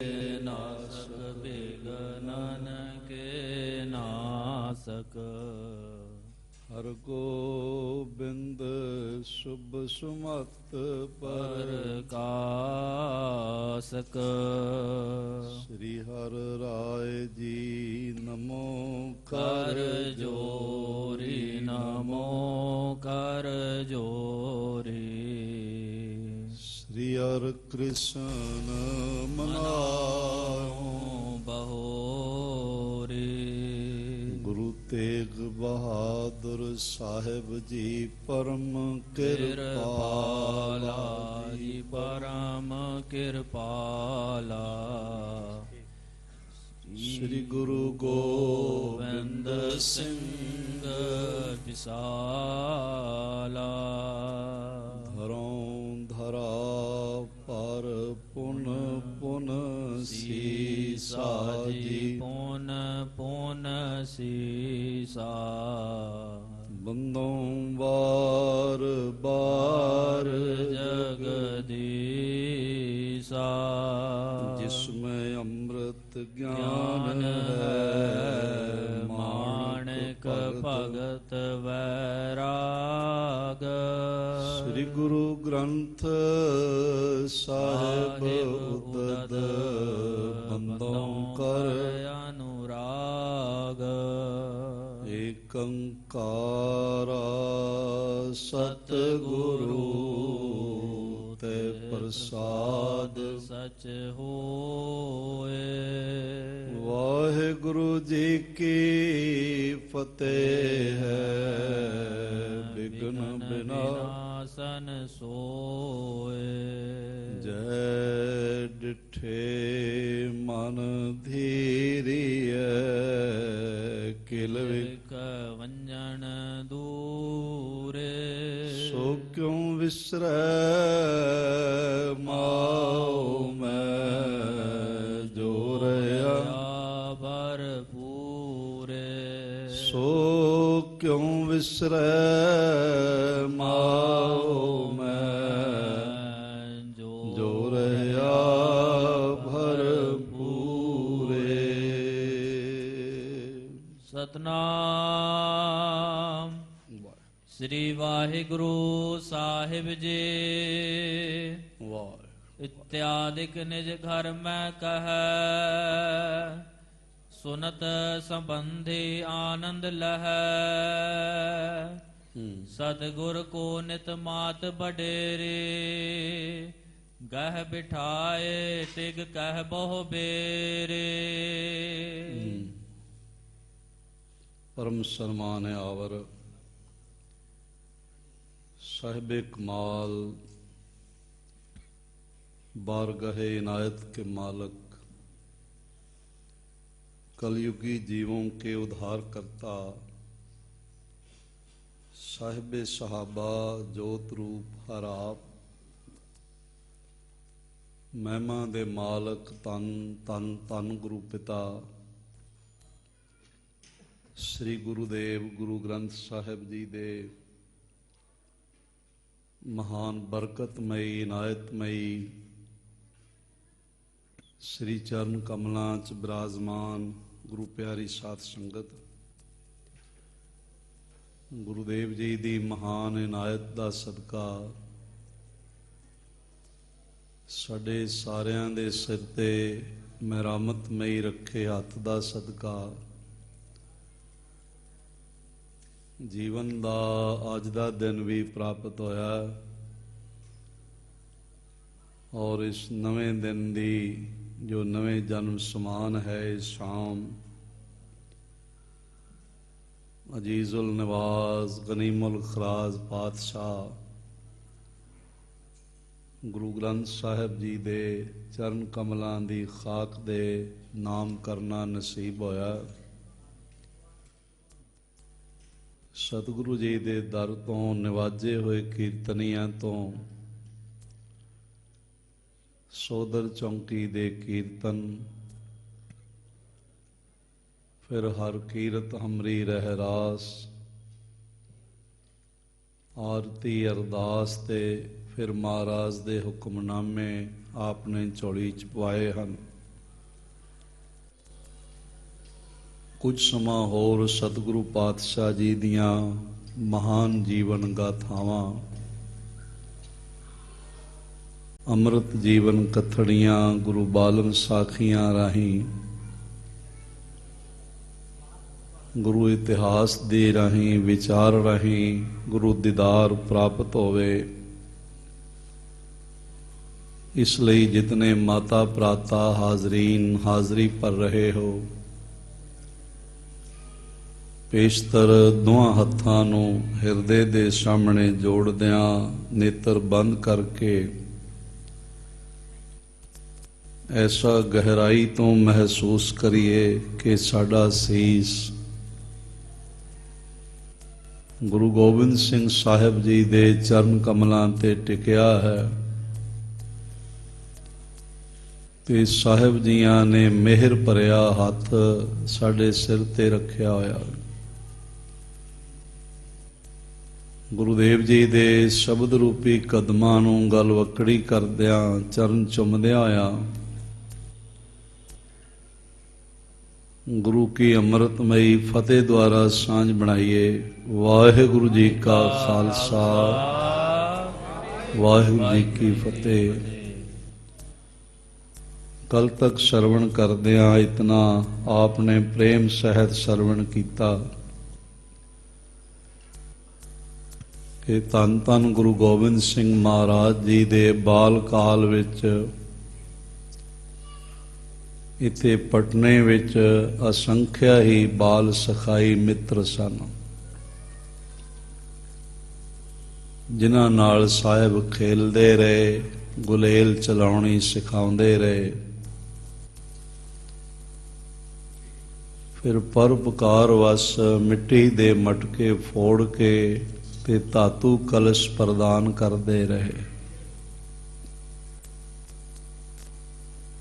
नाशक विघ्नन के नासक। हर गोबिंद शुभ सुमत प्रकाशक। श्री हर राय जी नमो कर जोरी नमो कर जोरी। श्री हर कृष्ण मनाओ बहोरी। गुरु तेग बहादुर साहिब जी परम कृपाला जी परम कृपाला। श्री गुरु गोबिंद सिंह विशाला। धरों धरा पर पुन पुन सीसा जी पुन पुन सीसा। बंदों बार बार जगदीसा। जिसमें अमृत ज्ञान है माणिक भगत वैराग। श्री गुरु ग्रंथ साहिब उदद बंदों कर अनुराग। एकंकारा सतगुरु ते प्रसाद सच होए। वाहिगुरु जी की फतेह है विघ्न विनाशन सोए। जय डिठे मन धीरिय किलविक वंजन दूरे। सो क्यों विसरै माओ मैं जो रया भरपूरे। सो क्यों विसरै माओ मैं जो रया भरपूरे। सतनाम श्री वाहिगुरु साहिब जी। इत्यादिक निज घर में कह सुनत संबंधी आनंद लह। सतगुर को नित मात बडेरे। गह बिठाए तिग कह बहु बेरे। परम सन्मान आवर साहिब कमाल बारगाहे इनायत के मालक कलयुगी जीवों के उद्धार करता साहिब सहाबा जोत रूप हर आप महिमा दे मालक तन तन तन गुरु पिता श्री गुरुदेव गुरु ग्रंथ साहिब जी दे महान बरकतमयी इनायतमयी श्री चरण कमलों च विराजमान गुरु प्यारी साध संगत। गुरुदेव जी दी महान इनायत दा सदका साडे सारियां दे सिर ते मेहरामतमयी रखे हथ दा सदका जीवन दा अज दा दिन भी प्राप्त होया और इस नवें दिन दी जो नवें जन्म समान है इस शाम अजीजुल नवाज गनीमुल खराज पातशाह गुरु ग्रंथ साहिब जी दे चरण कमलों दी खाक दे नाम करना नसीब होया। सतगुरु जी दे दर तो निवाजे हुए कीर्तनियां तो सोदर चौंकी दे कीर्तन फिर हर कीरत हमरी रहरास आरती अरदास ते फिर महाराज दे हुक्मनामे आपने झोली च पवाए हैं। ਕੁਝ ਸਮਾਂ ਹੋਰ ਸਤਿਗੁਰੂ ਪਾਤਸ਼ਾਹ ਜੀ ਦੀਆਂ ਮਹਾਨ ਜੀਵਨ ਗਾਥਾਵਾਂ, ਅੰਮ੍ਰਿਤ ਜੀਵਨ ਕਥੜੀਆਂ, ਗੁਰੂ ਬਾਲਨ ਸਾਖੀਆਂ ਰਾਹੀਂ, ਗੁਰੂ ਇਤਿਹਾਸ ਦੇ ਰਾਹੀਂ, ਵਿਚਾਰ ਰਾਹੀਂ ਗੁਰੂ ਦੀਦਾਰ ਪ੍ਰਾਪਤ ਹੋਵੇ। ਇਸ ਲਈ ਜਿਤਨੇ ਮਾਤਾ ਭਰਾਤਾ ਹਾਜ਼ਰੀਨ ਹਾਜ਼ਰੀ ਭਰ ਰਹੇ ਹੋ, ਪੇਸ਼ਤਰ ਦੋਹਾਂ ਹੱਥਾਂ ਨੂੰ ਹਿਰਦੇ ਦੇ ਸਾਹਮਣੇ ਜੋੜਦਿਆਂ ਨੇਤਰ ਬੰਦ ਕਰਕੇ ਐਸਾ ਗਹਿਰਾਈ ਤੋਂ ਮਹਿਸੂਸ ਕਰੀਏ ਕਿ ਸਾਡਾ ਸੀਸ ਗੁਰੂ ਗੋਬਿੰਦ ਸਿੰਘ ਸਾਹਿਬ ਜੀ ਦੇ ਚਰਨ ਕਮਲਾਂ ਤੇ ਟਿਕਿਆ ਹੈ ਤੇ ਸਾਹਿਬ ਜੀਆਂ ਨੇ ਮਿਹਰ ਭਰਿਆ ਹੱਥ ਸਾਡੇ ਸਿਰ ਤੇ ਰੱਖਿਆ ਹੋਇਆ। ਗੁਰੂਦੇਵ ਜੀ ਦੇ ਸ਼ਬਦ ਰੂਪੀ ਕਦਮਾਂ ਨੂੰ ਗਲਵੱਕੜੀ ਕਰਦਿਆਂ, ਚਰਨ ਚੁੰਮਦਿਆਂ ਹੋਇਆ ਗੁਰੂ ਕੀ ਅੰਮ੍ਰਿਤਮਈ ਫਤਿਹ ਦੁਆਰਾ ਸਾਂਝ ਬਣਾਈਏ। ਵਾਹਿਗੁਰੂ ਜੀ ਕਾ ਖਾਲਸਾ, ਵਾਹਿਗੁਰੂ ਜੀ ਕੀ ਫਤਿਹ। ਕੱਲ ਤੱਕ ਸਰਵਣ ਕਰਦਿਆਂ ਇਤਨਾ ਆਪ ਨੇ ਪ੍ਰੇਮ ਸਹਿਤ ਸਰਵਣ ਕੀਤਾ ਕਿ ਧੰਨ ਧੰਨ ਗੁਰੂ ਗੋਬਿੰਦ ਸਿੰਘ ਮਹਾਰਾਜ ਜੀ ਦੇ ਬਾਲ ਕਾਲ ਵਿੱਚ ਇੱਥੇ ਪਟਨੇ ਵਿੱਚ ਅਸੰਖਿਆ ਹੀ ਬਾਲ ਸਖਾਈ ਮਿੱਤਰ ਸਨ, ਜਿਨ੍ਹਾਂ ਨਾਲ ਸਾਹਿਬ ਖੇਲਦੇ ਰਹੇ, ਗੁਲੇਲ ਚਲਾਉਣੀ ਸਿਖਾਉਂਦੇ ਰਹੇ। ਫਿਰ ਪਰਉਪਕਾਰ ਵਸ ਮਿੱਟੀ ਦੇ ਮਟਕੇ ਫੋੜ ਕੇ ਤੇ ਧਾਤੂ ਕਲਸ਼ ਪ੍ਰਦਾਨ ਕਰਦੇ ਰਹੇ।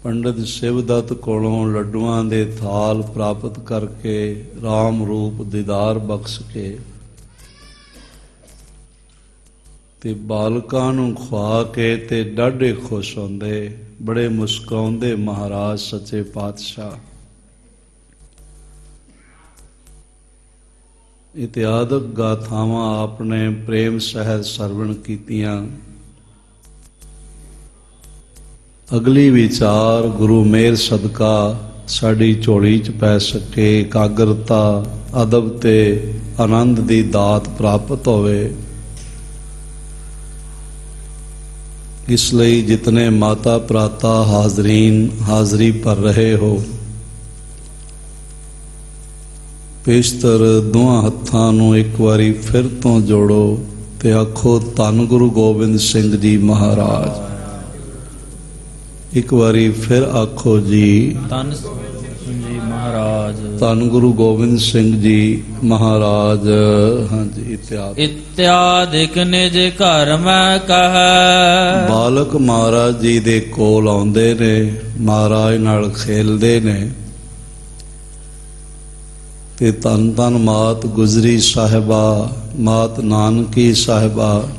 ਪੰਡਿਤ ਸ਼ਿਵਦੱਤ ਕੋਲੋਂ ਲੱਡੂਆਂ ਦੇ ਥਾਲ ਪ੍ਰਾਪਤ ਕਰਕੇ ਰਾਮ ਰੂਪ ਦੀਦਾਰ ਬਖਸ਼ ਕੇ ਤੇ ਬਾਲਕਾਂ ਨੂੰ ਖਵਾ ਕੇ ਤੇ ਡਾਢੇ ਖੁਸ਼ ਹੁੰਦੇ, ਬੜੇ ਮੁਸਕਾਉਂਦੇ ਮਹਾਰਾਜ ਸੱਚੇ ਪਾਤਸ਼ਾਹ। ਇਤਿਹਾਦਕ ਗਾਥਾਵਾਂ ਆਪਣੇ ਪ੍ਰੇਮ ਸਹਿਤ ਸਰਵਣ ਕੀਤੀਆਂ। ਅਗਲੀ ਵਿਚਾਰ ਗੁਰੂ ਮੇਰ ਸਦਕਾ ਸਾਡੀ ਝੋਲੀ 'ਚ ਪੈ ਸਕੇ, ਇਕਾਗਰਤਾ, ਅਦਬ ਤੇ ਆਨੰਦ ਦੀ ਦਾਤ ਪ੍ਰਾਪਤ ਹੋਵੇ। ਇਸ ਲਈ ਜਿਤਨੇ ਮਾਤਾ ਭਰਾਤਾ ਹਾਜ਼ਰੀਨ ਹਾਜ਼ਰੀ ਭਰ ਰਹੇ ਹੋ, ਪੇਸ਼ਤਰ ਦੋਹਾਂ ਹੱਥਾਂ ਨੂੰ ਇੱਕ ਵਾਰੀ ਫਿਰ ਤੋਂ ਜੋੜੋ ਤੇ ਆਖੋ ਧੰਨ ਗੁਰੂ ਗੋਬਿੰਦ ਸਿੰਘ ਜੀ ਮਹਾਰਾਜ। ਇੱਕ ਵਾਰੀ ਫਿਰ ਆਖੋ ਜੀ ਧੰਨ ਜੀ ਮਹਾਰਾਜ, ਧੰਨ ਗੁਰੂ ਗੋਬਿੰਦ ਸਿੰਘ ਜੀ ਮਹਾਰਾਜ। ਹਾਂਜੀ, ਇਤਿਆਦਿਕ ਨਿਜ ਘਰ ਮੈਂ ਕਹੈ। ਬਾਲਕ ਮਹਾਰਾਜ ਜੀ ਦੇ ਕੋਲ ਆਉਂਦੇ ਨੇ, ਮਹਾਰਾਜ ਨਾਲ ਖੇਲਦੇ ਨੇ ਤੇ ਧੰਨ ਧੰਨ ਮਾਤ ਗੁਜਰੀ ਸਾਹਿਬਾ, ਮਾਤ ਨਾਨਕੀ ਸਾਹਿਬਾ,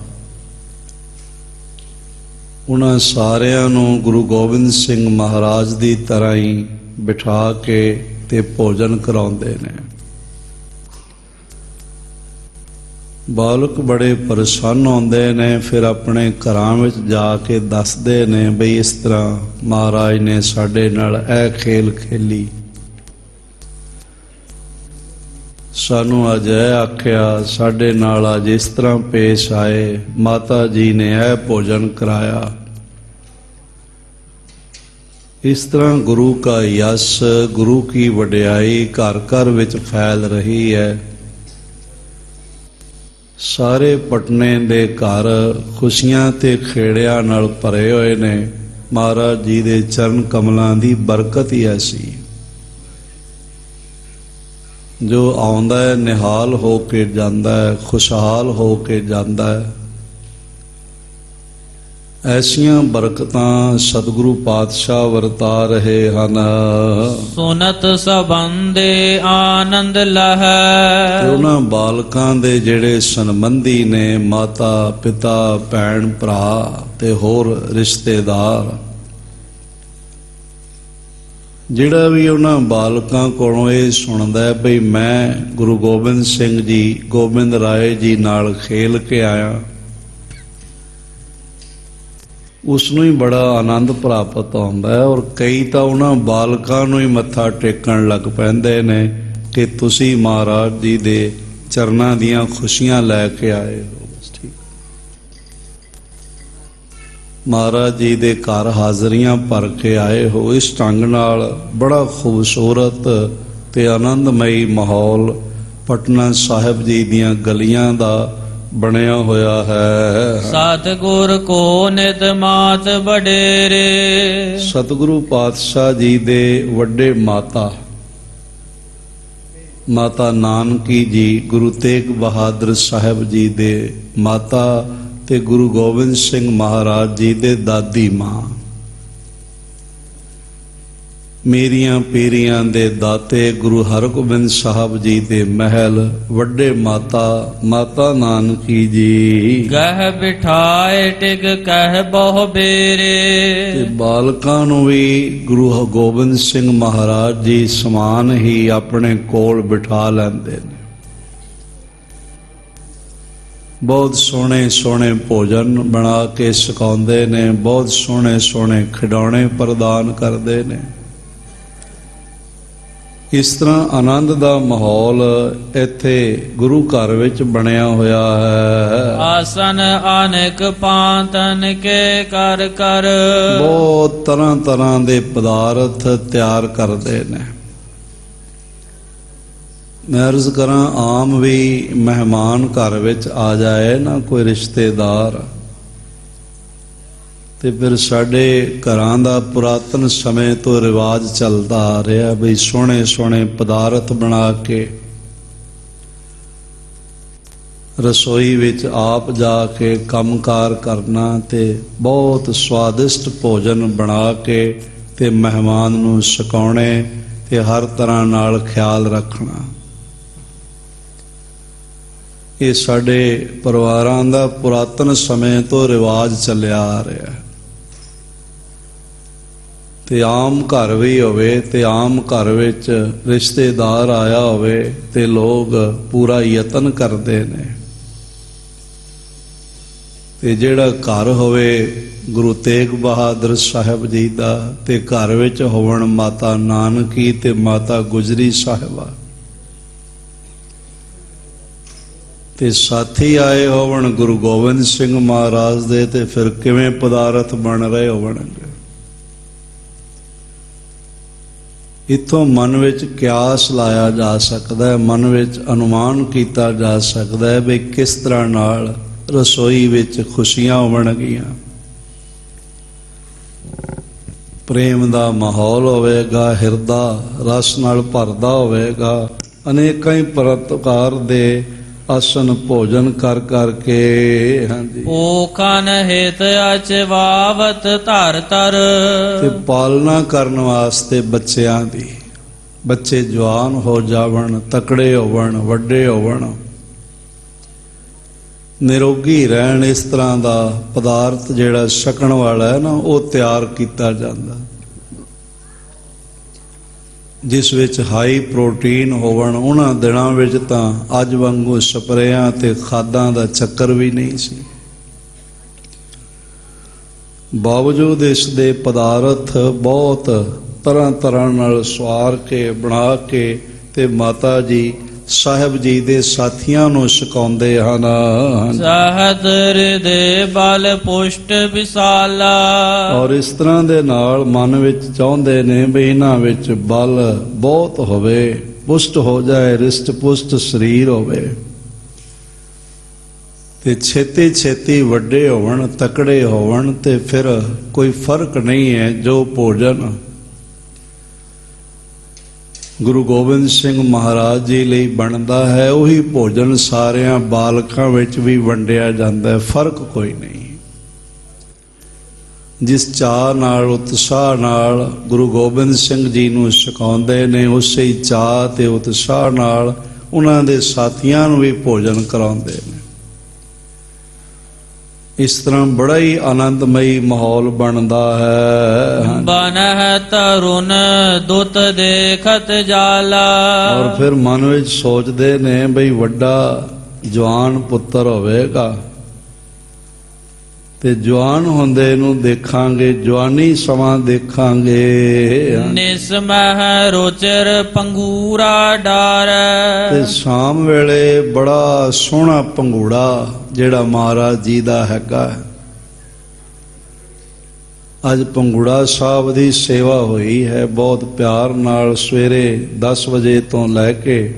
ਉਹਨਾਂ ਸਾਰਿਆਂ ਨੂੰ ਗੁਰੂ ਗੋਬਿੰਦ ਸਿੰਘ ਮਹਾਰਾਜ ਦੀ ਤਰ੍ਹਾਂ ਹੀ ਬਿਠਾ ਕੇ ਤੇ ਭੋਜਨ ਕਰਾਉਂਦੇ ਨੇ। ਬਾਲਕ ਬੜੇ ਪ੍ਰਸੰਨ ਹੁੰਦੇ ਨੇ, ਫਿਰ ਆਪਣੇ ਘਰਾਂ ਵਿੱਚ ਜਾ ਕੇ ਦੱਸਦੇ ਨੇ ਬਈ ਇਸ ਤਰ੍ਹਾਂ ਮਹਾਰਾਜ ਨੇ ਸਾਡੇ ਨਾਲ ਇਹ ਖੇਲ ਖੇਲੀ, ਸਾਨੂੰ ਅੱਜ ਇਹ ਆਖਿਆ, ਸਾਡੇ ਨਾਲ ਅੱਜ ਇਸ ਤਰ੍ਹਾਂ ਪੇਸ਼ ਆਏ, ਮਾਤਾ ਜੀ ਨੇ ਇਹ ਭੋਜਨ ਕਰਾਇਆ। ਇਸ ਤਰ੍ਹਾਂ ਗੁਰੂ ਕਾ ਯਸ਼, ਗੁਰੂ ਕੀ ਵਡਿਆਈ ਘਰ ਘਰ ਵਿੱਚ ਫੈਲ ਰਹੀ ਹੈ। ਸਾਰੇ ਪਟਨੇ ਦੇ ਘਰ ਖੁਸ਼ੀਆਂ ਤੇ ਖੇੜਿਆਂ ਨਾਲ ਭਰੇ ਹੋਏ ਨੇ। ਮਹਾਰਾਜ ਜੀ ਦੇ ਚਰਨ ਕਮਲਾਂ ਦੀ ਬਰਕਤ ਹੀ ਐਸੀ, ਜੋ ਆਉਂਦਾ ਹੈ ਨਿਹਾਲ ਹੋ ਕੇ ਜਾਂਦਾ ਹੈ, ਖੁਸ਼ਹਾਲ ਹੋ ਕੇ ਜਾਂਦਾ ਹੈ। ਐਸੀਆਂ ਬਰਕਤਾਂ ਸਤਿਗੁਰੂ ਪਾਤਸ਼ਾਹ ਵਰਤਾ ਰਹੇ ਹਨ। ਸੁਨਤ ਸਬੰਦੇ ਆਨੰਦ ਲਹੈ। ਤੇ ਉਹਨਾਂ ਬਾਲਕਾਂ ਦੇ ਜਿਹੜੇ ਸੰਬੰਧੀ ਨੇ, ਮਾਤਾ ਪਿਤਾ ਭੈਣ ਭਰਾ ਤੇ ਹੋਰ ਰਿਸ਼ਤੇਦਾਰ, ਜਿਹੜਾ ਵੀ ਉਹਨਾਂ ਬਾਲਕਾਂ ਕੋਲੋਂ ਇਹ ਸੁਣਦਾ ਹੈ ਬਈ ਮੈਂ ਗੁਰੂ ਗੋਬਿੰਦ ਸਿੰਘ ਜੀ, ਗੋਬਿੰਦ ਰਾਏ ਜੀ ਨਾਲ ਖੇਲ ਕੇ ਆਇਆ, ਉਸ ਨੂੰ ਹੀ ਬੜਾ ਆਨੰਦ ਪ੍ਰਾਪਤ ਹੁੰਦਾ ਹੈ। ਔਰ ਕਈ ਤਾਂ ਉਹਨਾਂ ਬਾਲਕਾਂ ਨੂੰ ਹੀ ਮੱਥਾ ਟੇਕਣ ਲੱਗ ਪੈਂਦੇ ਨੇ ਕਿ ਤੁਸੀਂ ਮਹਾਰਾਜ ਜੀ ਦੇ ਚਰਨਾਂ ਦੀਆਂ ਖੁਸ਼ੀਆਂ ਲੈ ਕੇ ਆਏ ਹੋ। ਮਹਾਰਾਜ ਜੀ ਦੇ ਘਰ ਹਾਜ਼ਰੀਆਂ ਭਰ ਕੇ ਆਏ ਹੋ। ਇਸ ਢੰਗ ਨਾਲ ਬੜਾ ਖੂਬਸੂਰਤ ਤੇ ਆਨੰਦਮਈ ਮਾਹੌਲ ਪਟਨਾ ਸਾਹਿਬ ਜੀ ਦੀਆਂ ਗਲੀਆਂ ਦਾ ਬਣਿਆ ਹੋਇਆ ਹੈ। ਸਤਿਗੁਰ ਕੋ ਨਿਤ ਮਾਤ ਵਡੇਰੇ। ਸਤਿਗੁਰੂ ਪਾਤਸ਼ਾਹ ਜੀ ਦੇ ਵੱਡੇ ਮਾਤਾ ਨਾਨਕੀ ਜੀ, ਗੁਰੂ ਤੇਗ ਬਹਾਦਰ ਸਾਹਿਬ ਜੀ ਦੇ ਮਾਤਾ ਤੇ ਗੁਰੂ ਗੋਬਿੰਦ ਸਿੰਘ ਮਹਾਰਾਜ ਜੀ ਦੇ ਦਾਦੀ ਮਾਂ, ਮੇਰੀਆਂ ਪੀਰੀਆਂ ਦੇ ਦਾਤੇ ਗੁਰੂ ਹਰਗੋਬਿੰਦ ਸਾਹਿਬ ਜੀ ਦੇ ਮਹਿਲ ਵੱਡੇ ਮਾਤਾ ਨਾਨਕੀ ਜੀ। ਗਹਿ ਬਿਠਾਏ ਟਿਕ ਕਹਿ ਬਹੁ ਬੇਰੇ। ਤੇ ਬਾਲਕਾਂ ਨੂੰ ਵੀ ਗੁਰੂ ਗੋਬਿੰਦ ਸਿੰਘ ਮਹਾਰਾਜ ਜੀ ਸਮਾਨ ਹੀ ਆਪਣੇ ਕੋਲ ਬਿਠਾ ਲੈਂਦੇ ਨੇ। ਬਹੁਤ ਸੋਹਣੇ ਸੋਹਣੇ ਭੋਜਨ ਬਣਾ ਕੇ ਸਿਖਾਉਂਦੇ ਨੇ, ਬਹੁਤ ਸੋਹਣੇ ਸੋਹਣੇ ਖਿਡੌਣੇ ਪ੍ਰਦਾਨ ਕਰਦੇ ਨੇ। ਇਸ ਤਰ੍ਹਾਂ ਆਨੰਦ ਦਾ ਮਾਹੌਲ ਇੱਥੇ ਗੁਰੂ ਘਰ ਵਿੱਚ ਬਣਿਆ ਹੋਇਆ ਹੈ। ਆਸਨ ਅਨੇਕ ਪਾਂਤਨ ਕੇ ਕਰ ਕਰ। ਬਹੁਤ ਤਰ੍ਹਾਂ ਤਰ੍ਹਾਂ ਦੇ ਪਦਾਰਥ ਤਿਆਰ ਕਰਦੇ ਨੇ। ਮੈਂ ਅਰਜ਼ ਕਰਾਂ, ਆਮ ਵੀ ਮਹਿਮਾਨ ਘਰ ਵਿੱਚ ਆ ਜਾਏ ਨਾ ਕੋਈ ਰਿਸ਼ਤੇਦਾਰ, ਤੇ ਫਿਰ ਸਾਡੇ ਘਰਾਂ ਦਾ ਪੁਰਾਤਨ ਸਮੇਂ ਤੋਂ ਰਿਵਾਜ ਚੱਲਦਾ ਆ ਰਿਹਾ ਬਈ ਸੋਹਣੇ ਸੋਹਣੇ ਪਦਾਰਥ ਬਣਾ ਕੇ ਰਸੋਈ ਵਿੱਚ ਆਪ ਜਾ ਕੇ ਕੰਮਕਾਰ ਕਰਨਾ ਤੇ ਬਹੁਤ ਸਵਾਦਿਸ਼ਟ ਭੋਜਨ ਬਣਾ ਕੇ ਤੇ ਮਹਿਮਾਨ ਨੂੰ ਛਕਾਉਣੇ ਤੇ ਹਰ ਤਰ੍ਹਾਂ ਨਾਲ ਖਿਆਲ ਰੱਖਣਾ। ਇਹ ਸਾਡੇ ਪਰਿਵਾਰਾਂ ਦਾ ਪੁਰਾਤਨ ਸਮੇਂ ਤੋਂ ਰਿਵਾਜ ਚੱਲਿਆ ਆ ਰਿਹਾ ਹੈ। ਤੇ ਆਮ ਘਰ ਵੀ ਹੋਵੇ ਤੇ ਆਮ ਘਰ ਵਿੱਚ ਰਿਸ਼ਤੇਦਾਰ ਆਇਆ ਹੋਵੇ ਤੇ ਲੋਕ ਪੂਰਾ ਯਤਨ ਕਰਦੇ ਨੇ। ਤੇ ਜਿਹੜਾ ਘਰ ਹੋਵੇ ਗੁਰੂ ਤੇਗ ਬਹਾਦਰ ਸਾਹਿਬ ਜੀ ਦਾ, ਤੇ ਘਰ ਵਿੱਚ ਹੋਵਣ ਮਾਤਾ ਨਾਨਕੀ ਤੇ ਮਾਤਾ ਗੁਜਰੀ ਸਾਹਿਬਾ, ਤੇ ਸਾਥੀ ਆਏ ਹੋਵਣ ਗੁਰੂ ਗੋਬਿੰਦ ਸਿੰਘ ਮਹਾਰਾਜ ਦੇ, ਤੇ ਫਿਰ ਕਿਵੇਂ ਪਦਾਰਥ ਬਣ ਰਹੇ ਹੋਵਣਗੇ। ਇੱਥੋਂ ਮਨ ਵਿੱਚ ਕਿਆਸ ਲਾਇਆ ਜਾ ਸਕਦਾ ਹੈ, ਮਨ ਵਿੱਚ ਅਨੁਮਾਨ ਕੀਤਾ ਜਾ ਸਕਦਾ ਹੈ ਵੀ ਕਿਸ ਤਰ੍ਹਾਂ ਨਾਲ ਰਸੋਈ ਵਿੱਚ ਖੁਸ਼ੀਆਂ ਹੋਣਗੀਆਂ। ਪ੍ਰੇਮ ਦਾ ਮਾਹੌਲ ਹੋਵੇਗਾ, ਹਿਰਦਾ ਰਸ ਨਾਲ ਭਰਦਾ ਹੋਵੇਗਾ। ਅਨੇਕਾਂ ਹੀ ਪ੍ਰਕਾਰ ਦੇ ਆਸਨ ਭੋਜਨ ਕਰ ਕਰਕੇ, ਹਾਂਜੀ, ਭੂਖਨ ਹਿਤ ਅਚਵਾਵਤ ਧਰ ਧਰ। ਤੇ ਪਾਲਣਾ ਕਰਨ ਵਾਸਤੇ ਬੱਚਿਆਂ ਦੀ, ਬੱਚੇ ਜਵਾਨ ਹੋ ਜਾਵਣ, ਤਕੜੇ ਹੋਵਣ, ਵੱਡੇ ਹੋਵਣ, ਨਿਰੋਗੀ ਰਹਿਣ, ਇਸ ਤਰ੍ਹਾਂ ਦਾ ਪਦਾਰਥ ਜਿਹੜਾ ਛਕਣ ਵਾਲਾ ਹੈ ਨਾ, ਉਹ ਤਿਆਰ ਕੀਤਾ ਜਾਂਦਾ, ਜਿਸ ਵਿੱਚ ਹਾਈ ਪ੍ਰੋਟੀਨ ਹੋਵਣ। ਉਹਨਾਂ ਦਿਨਾਂ ਵਿੱਚ ਤਾਂ ਅੱਜ ਵਾਂਗੂ ਸਪਰੇਆਂ ਤੇ ਖਾਦਾਂ ਦਾ ਚੱਕਰ ਵੀ ਨਹੀਂ ਸੀ। ਬਾਵਜੂਦ ਇਸ ਦੇ ਪਦਾਰਥ ਬਹੁਤ ਤਰ੍ਹਾਂ ਤਰ੍ਹਾਂ ਨਾਲ ਸਵਾਰ ਕੇ ਬਣਾ ਕੇ ਤੇ ਮਾਤਾ ਜੀ ਸਾਹਿਬ ਜੀ ਦੇ ਸਾਥੀਆਂ ਨੂੰ ਛਕਾਉਂਦੇ ਹਨ। ਸਹਤ ਹਿਰਦੇ ਬਲ ਪੁਸ਼ਟ ਵਿਸਾਲਾ। ਔਰ ਇਸ ਤਰ੍ਹਾਂ ਦੇ ਨਾਲ ਮਨ ਵਿੱਚ ਚਾਹੁੰਦੇ ਨੇ ਵੀ ਇਹਨਾਂ ਵਿੱਚ ਬਲ ਬਹੁਤ ਹੋਵੇ, ਪੁਸ਼ਟ ਹੋ ਜਾਏ, ਰਿਸ਼ਟ ਪੁਸ਼ਟ ਸਰੀਰ ਹੋਵੇ, ਤੇ ਛੇਤੀ ਛੇਤੀ ਵੱਡੇ ਹੋਵਣ, ਤਕੜੇ ਹੋਵਣ। ਤੇ ਫਿਰ ਕੋਈ ਫਰਕ ਨਹੀਂ ਹੈ, ਜੋ ਭੋਜਨ ਗੁਰੂ ਗੋਬਿੰਦ ਸਿੰਘ ਮਹਾਰਾਜ ਜੀ ਲਈ ਬਣਦਾ ਹੈ ਉਹੀ ਭੋਜਨ ਸਾਰਿਆਂ ਬਾਲਕਾਂ ਵਿੱਚ ਵੀ ਵੰਡਿਆ ਜਾਂਦਾ ਹੈ, ਫਰਕ ਕੋਈ ਨਹੀਂ। ਜਿਸ ਚਾਅ ਨਾਲ, ਉਤਸ਼ਾਹ ਨਾਲ ਗੁਰੂ ਗੋਬਿੰਦ ਸਿੰਘ ਜੀ ਨੂੰ ਛਕਾਉਂਦੇ ਨੇ, ਉਸੇ ਹੀ ਚਾਅ ਤੇ ਉਤਸ਼ਾਹ ਨਾਲ ਉਹਨਾਂ ਦੇ ਸਾਥੀਆਂ ਨੂੰ ਵੀ ਭੋਜਨ ਕਰਾਉਂਦੇ ਨੇ। ਇਸ ਤਰ੍ਹਾਂ ਬੜਾ ਹੀ ਆਨੰਦਮਈ ਮਾਹੌਲ ਬਣਦਾ ਹੈ। ਬਨਹਿ ਤਰੁਨ ਦੁਤ ਦੇਖਤ ਜਾਲਾ। ਔਰ ਫਿਰ ਮਨ ਵਿੱਚ ਸੋਚਦੇ ਨੇ ਬਈ ਵੱਡਾ ਜਵਾਨ ਪੁੱਤਰ ਹੋਵੇਗਾ ਤੇ ਜਵਾਨ ਹੁੰਦੇ ਨੂੰ ਦੇਖਾਂਗੇ, ਜਵਾਨੀ ਸਮਾਂ ਦੇਖਾਂਗੇ। ਨਿਸਮਹਿ ਰੁਚਿਰ ਪੰਗੂਰਾ ਡਾਰ। ਤੇ ਸ਼ਾਮ ਵੇਲੇ ਬੜਾ ਸੋਹਣਾ ਪੰਘੂੜਾ ਜਿਹੜਾ ਮਹਾਰਾਜ ਜੀ ਦਾ ਹੈਗਾ। ਅੱਜ ਪੰਘੂੜਾ ਸਾਹਿਬ ਦੀ ਸੇਵਾ ਹੋਈ ਹੈ ਬਹੁਤ ਪਿਆਰ ਨਾਲ। ਸਵੇਰੇ 10 ਵਜੇ ਤੋਂ ਲੈ ਕੇ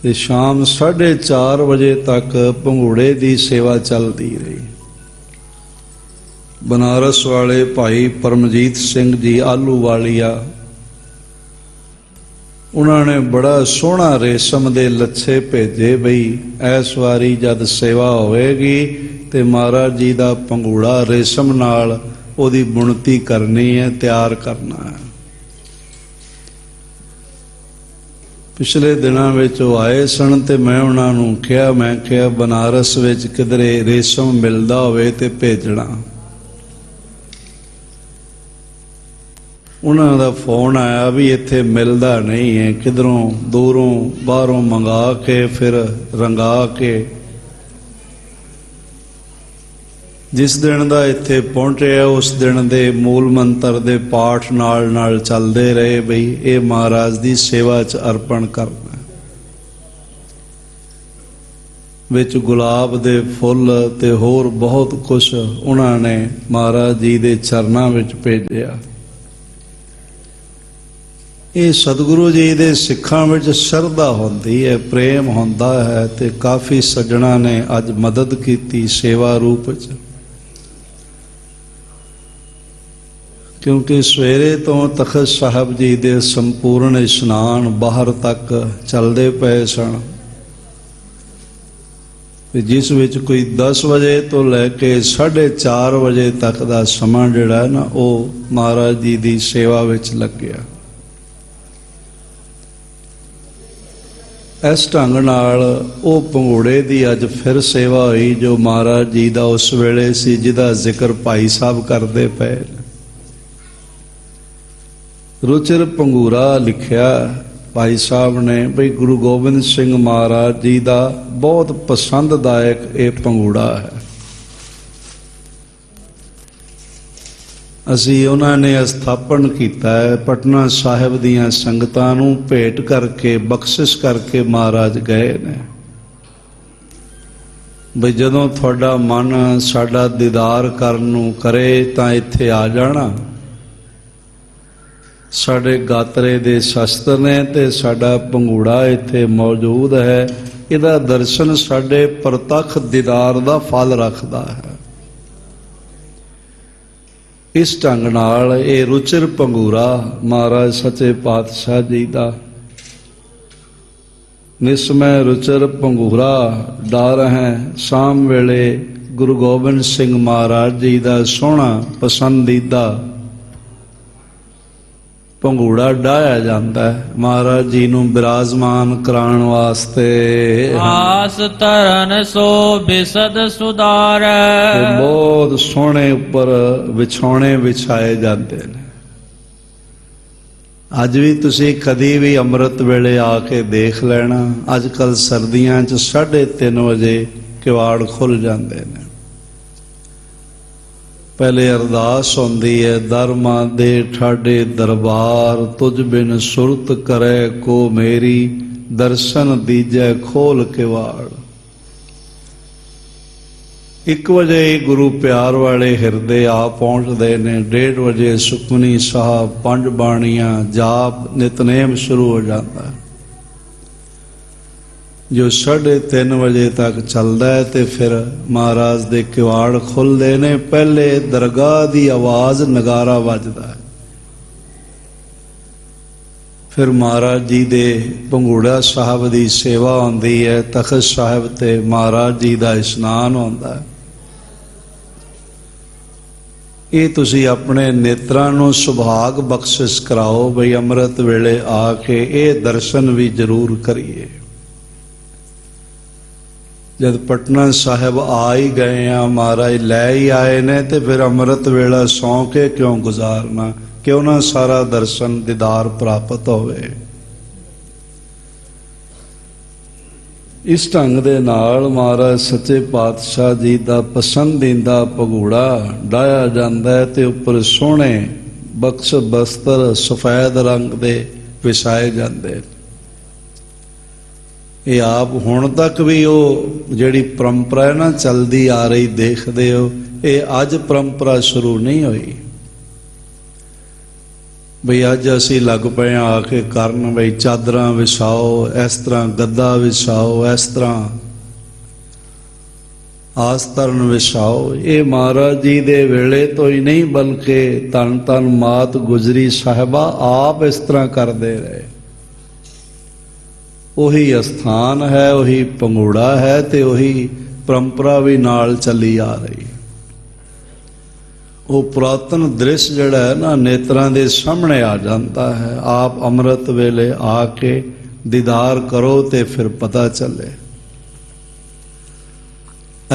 ਤੇ ਸ਼ਾਮ 4:30 ਵਜੇ ਤੱਕ ਪੰਘੂੜੇ ਦੀ ਸੇਵਾ ਚੱਲਦੀ ਰਹੀ। ਬਨਾਰਸ ਵਾਲੇ ਭਾਈ ਪਰਮਜੀਤ ਸਿੰਘ ਜੀ ਆਹਲੂਵਾਲੀਆ, ਉਹਨਾਂ ਨੇ ਬੜਾ ਸੋਹਣਾ ਰੇਸ਼ਮ ਦੇ ਲੱਛੇ ਭੇਜੇ ਬਈ ਇਸ ਵਾਰੀ ਜਦ ਸੇਵਾ ਹੋਵੇਗੀ ਤੇ ਮਹਾਰਾਜ ਜੀ ਦਾ ਪੰਘੂੜਾ ਰੇਸ਼ਮ ਨਾਲ ਉਹਦੀ ਬੁਣਤੀ ਕਰਨੀ ਹੈ, ਤਿਆਰ ਕਰਨਾ ਹੈ। ਪਿਛਲੇ ਦਿਨਾਂ ਵਿੱਚ ਉਹ ਆਏ ਸਨ ਤੇ ਮੈਂ ਉਹਨਾਂ ਨੂੰ ਕਿਹਾ, ਮੈਂ ਕਿਹਾ ਬਨਾਰਸ ਵਿੱਚ ਕਿਧਰੇ ਰੇਸ਼ਮ ਮਿਲਦਾ ਹੋਵੇ ਤੇ ਭੇਜਣਾ। ਉਹਨਾਂ ਦਾ ਫੋਨ ਆਇਆ ਵੀ ਇੱਥੇ ਮਿਲਦਾ ਨਹੀਂ ਹੈ, ਕਿਧਰੋਂ ਦੂਰੋਂ ਬਾਹਰੋਂ ਮੰਗਾ ਕੇ ਫਿਰ ਰੰਗਾ ਕੇ। ਜਿਸ ਦਿਨ ਦਾ ਇੱਥੇ ਪਹੁੰਚਿਆ ਉਸ ਦਿਨ ਦੇ ਮੂਲ ਮੰਤਰ ਦੇ ਪਾਠ ਨਾਲ ਨਾਲ ਚੱਲਦੇ ਰਹੇ ਬਈ ਇਹ ਮਹਾਰਾਜ ਦੀ ਸੇਵਾ 'ਚ ਅਰਪਣ ਕਰਨਾ। ਵਿੱਚ ਗੁਲਾਬ ਦੇ ਫੁੱਲ ਤੇ ਹੋਰ ਬਹੁਤ ਕੁਝ ਉਹਨਾਂ ਨੇ ਮਹਾਰਾਜ ਜੀ ਦੇ ਚਰਨਾਂ ਵਿੱਚ ਭੇਜਿਆ। ਇਹ ਸਤਿਗੁਰੂ ਜੀ ਦੇ ਸਿੱਖਾਂ ਵਿੱਚ ਸ਼ਰਧਾ ਹੁੰਦੀ ਹੈ, ਪ੍ਰੇਮ ਹੁੰਦਾ ਹੈ ਤੇ ਕਾਫੀ ਸੱਜਣਾ ਨੇ ਅੱਜ ਮਦਦ ਕੀਤੀ ਸੇਵਾ ਰੂਪ 'ਚ। ਕਿਉਂਕਿ ਸਵੇਰੇ ਤੋਂ ਤਖਤ ਸਾਹਿਬ ਜੀ ਦੇ ਸੰਪੂਰਨ ਇਸ਼ਨਾਨ ਬਾਹਰ ਤੱਕ ਚੱਲਦੇ ਪਏ ਸਨ, ਜਿਸ ਵਿੱਚ ਕੋਈ 10 ਵਜੇ ਤੋਂ ਲੈ ਕੇ 4:30 ਵਜੇ ਤੱਕ ਦਾ ਸਮਾਂ ਜਿਹੜਾ ਹੈ ਨਾ ਉਹ ਮਹਾਰਾਜ ਜੀ ਦੀ ਸੇਵਾ ਵਿੱਚ ਲੱਗਿਆ। ਇਸ ਢੰਗ ਨਾਲ ਉਹ ਪੰਘੂੜੇ ਦੀ ਅੱਜ ਫਿਰ ਸੇਵਾ ਹੋਈ ਜੋ ਮਹਾਰਾਜ ਜੀ ਦਾ ਉਸ ਵੇਲੇ ਸੀ, ਜਿਹਦਾ ਜ਼ਿਕਰ ਭਾਈ ਸਾਹਿਬ ਕਰਦੇ ਪਏ। ਰੁਚਿਰ ਪੰਘੂੜਾ ਲਿਖਿਆ ਭਾਈ ਸਾਹਿਬ ਨੇ ਬਈ ਗੁਰੂ ਗੋਬਿੰਦ ਸਿੰਘ ਮਹਾਰਾਜ ਜੀ ਦਾ ਬਹੁਤ ਪਸੰਦਦਾਇਕ ਇਹ ਪੰਘੂੜਾ ਹੈ। ਅਸੀਂ ਉਹਨਾਂ ਨੇ ਸਥਾਪਨ ਕੀਤਾ ਹੈ, ਪਟਨਾ ਸਾਹਿਬ ਦੀਆਂ ਸੰਗਤਾਂ ਨੂੰ ਭੇਟ ਕਰਕੇ ਬਖਸ਼ਿਸ਼ ਕਰਕੇ ਮਹਾਰਾਜ ਗਏ ਨੇ ਬਈ ਜਦੋਂ ਤੁਹਾਡਾ ਮਨ ਸਾਡਾ ਦੀਦਾਰ ਕਰਨ ਨੂੰ ਕਰੇ ਤਾਂ ਇੱਥੇ ਆ ਜਾਣਾ। ਸਾਡੇ ਗਾਤਰੇ ਦੇ ਸ਼ਸਤਰ ਨੇ ਤੇ ਸਾਡਾ ਪੰਘੂੜਾ ਇੱਥੇ ਮੌਜੂਦ ਹੈ। ਇਹਦਾ ਦਰਸ਼ਨ ਸਾਡੇ ਪ੍ਰਤੱਖ ਦੀਦਾਰ ਦਾ ਫਲ ਰੱਖਦਾ ਹੈ। ਇਸ ਢੰਗ ਨਾਲ ਇਹ ਰੁਚਿਰ ਪੰਘੂੜਾ ਮਹਾਰਾਜ ਸੱਚੇ ਪਾਤਸ਼ਾਹ ਜੀ ਦਾ ਨਿਸਮੈ ਰੁਚਿਰ ਪੰਘੂੜਾ ਡਾਰ ਹੈ। ਸ਼ਾਮ ਵੇਲੇ ਗੁਰੂ ਗੋਬਿੰਦ ਸਿੰਘ ਮਹਾਰਾਜ ਜੀ ਦਾ ਸੋਹਣਾ ਪਸੰਦੀਦਾ ਪੰਘੂੜਾ ਡਾਇਆ ਜਾਂਦਾ ਹੈ ਮਹਾਰਾਜ ਜੀ ਨੂੰ ਬਿਰਾਜਮਾਨ ਕਰਾਉਣ ਵਾਸਤੇ। ਆਸ ਧਰਨ ਸੋ ਬਿਸਦ ਸੁਧਾਰੈ। ਬਹੁਤ ਸੋਹਣੇ ਉੱਪਰ ਵਿਛਾਉਣੇ ਵਿਛਾਏ ਜਾਂਦੇ ਨੇ। ਅੱਜ ਵੀ ਤੁਸੀਂ ਕਦੀ ਵੀ ਅੰਮ੍ਰਿਤ ਵੇਲੇ ਆ ਕੇ ਦੇਖ ਲੈਣਾ। ਅੱਜ ਕੱਲ ਸਰਦੀਆਂ 'ਚ 3:30 ਵਜੇ ਕਿਵਾੜ ਖੁੱਲ ਜਾਂਦੇ ਨੇ। ਪਹਿਲੇ ਅਰਦਾਸ ਹੁੰਦੀ ਹੈ, ਦਰਮਾ ਦੇ ਠਾਡੇ ਦਰਬਾਰ ਤੁਝ ਬਿਨ ਸੁਰਤ ਕਰੇ ਕੋ ਮੇਰੀ, ਦਰਸ਼ਨ ਦੀਜੈ ਖੋਲ ਕਿਵਾੜ। 1 ਵਜੇ ਹੀ ਗੁਰੂ ਪਿਆਰ ਵਾਲੇ ਹਿਰਦੇ ਆ ਪਹੁੰਚਦੇ ਨੇ। 1:30 ਵਜੇ ਸੁਖਮਨੀ ਸਾਹਿਬ 5 ਬਾਣੀਆਂ ਜਾਪ ਨਿਤਨੇਮ ਸ਼ੁਰੂ ਹੋ ਜਾਂਦਾ ਹੈ ਜੋ 3:30 ਵਜੇ ਤੱਕ ਚੱਲਦਾ ਹੈ ਤੇ ਫਿਰ ਮਹਾਰਾਜ ਦੇ ਕਿਵਾੜ ਖੁੱਲ੍ਹਦੇ ਨੇ। ਪਹਿਲੇ ਦਰਗਾਹ ਦੀ ਆਵਾਜ਼ ਨਗਾਰਾ ਵੱਜਦਾ ਹੈ, ਫਿਰ ਮਹਾਰਾਜ ਜੀ ਦੇ ਪੰਘੂੜਾ ਸਾਹਿਬ ਦੀ ਸੇਵਾ ਹੁੰਦੀ ਹੈ। ਤਖਤ ਸਾਹਿਬ ਤੇ ਮਹਾਰਾਜ ਜੀ ਦਾ ਇਸ਼ਨਾਨ ਹੁੰਦਾ ਹੈ। ਇਹ ਤੁਸੀਂ ਆਪਣੇ ਨੇਤਰਾਂ ਨੂੰ ਸੁਭਾਗ ਬਖਸ਼ਿਸ਼ ਕਰਾਓ ਬਈ ਅੰਮ੍ਰਿਤ ਵੇਲੇ ਆ ਕੇ ਇਹ ਦਰਸ਼ਨ ਵੀ ਜ਼ਰੂਰ ਕਰੀਏ। ਜਦ ਪਟਨਾ ਸਾਹਿਬ ਆ ਹੀ ਗਏ ਆ, ਮਹਾਰਾਜ ਲੈ ਹੀ ਆਏ ਨੇ, ਤੇ ਫਿਰ ਅੰਮ੍ਰਿਤ ਵੇਲਾ ਸੌਂ ਕੇ ਕਿਉਂ ਗੁਜ਼ਾਰਨਾ? ਕਿਉਂ ਨਾ ਸਾਰਾ ਦਰਸ਼ਨ ਦੀਦਾਰ ਪ੍ਰਾਪਤ ਹੋਵੇ। ਇਸ ਢੰਗ ਦੇ ਨਾਲ ਮਹਾਰਾਜ ਸੱਚੇ ਪਾਤਸ਼ਾਹ ਜੀ ਦਾ ਪਸੰਦੀਦਾ ਭਗੂੜਾ ਡਾਇਆ ਜਾਂਦਾ ਹੈ ਤੇ ਉੱਪਰ ਸੋਹਣੇ ਬਖਸ਼ ਬਸਤਰ ਸਫੈਦ ਰੰਗ ਦੇ ਵਿਛਾਏ ਜਾਂਦੇ। ਇਹ ਆਪ ਹੁਣ ਤੱਕ ਵੀ ਉਹ ਜਿਹੜੀ ਪਰੰਪਰਾ ਹੈ ਨਾ ਚੱਲਦੀ ਆ ਰਹੀ, ਦੇਖਦੇ ਹੋ, ਇਹ ਅੱਜ ਪਰੰਪਰਾ ਸ਼ੁਰੂ ਨਹੀਂ ਹੋਈ ਬਈ ਅੱਜ ਅਸੀਂ ਲੱਗ ਪਏ ਆ ਕੇ ਕਰਨ, ਬਈ ਚਾਦਰਾਂ ਵਿਛਾਓ, ਇਸ ਤਰ੍ਹਾਂ ਗੱਦਾ ਵਿਛਾਓ, ਇਸ ਤਰ੍ਹਾਂ ਆਸਤਰਨ ਵਿਛਾਓ। ਇਹ ਮਹਾਰਾਜ ਜੀ ਦੇ ਵੇਲੇ ਤੋਂ ਹੀ ਨਹੀਂ, ਬਲਕਿ ਧੰਨ ਧੰਨ ਮਾਤ ਗੁਜਰੀ ਸਾਹਿਬਾ ਆਪ ਇਸ ਤਰ੍ਹਾਂ ਕਰਦੇ ਰਹੇ। ਉਹੀ ਅਸਥਾਨ ਹੈ, ਉਹੀ ਪੰਗੂੜਾ ਹੈ ਤੇ ਉਹੀ ਪਰੰਪਰਾ ਵੀ ਨਾਲ ਚੱਲੀ ਆ ਰਹੀ। ਉਹ ਪੁਰਾਤਨ ਦ੍ਰਿਸ਼ ਜਿਹੜਾ ਹੈ ਨਾ ਨੇਤਰਾਂ ਦੇ ਸਾਹਮਣੇ ਆ ਜਾਂਦਾ ਹੈ। ਆਪ ਅੰਮ੍ਰਿਤ ਵੇਲੇ ਆ ਕੇ ਦੀਦਾਰ ਕਰੋ ਤੇ ਫਿਰ ਪਤਾ ਚੱਲੇ।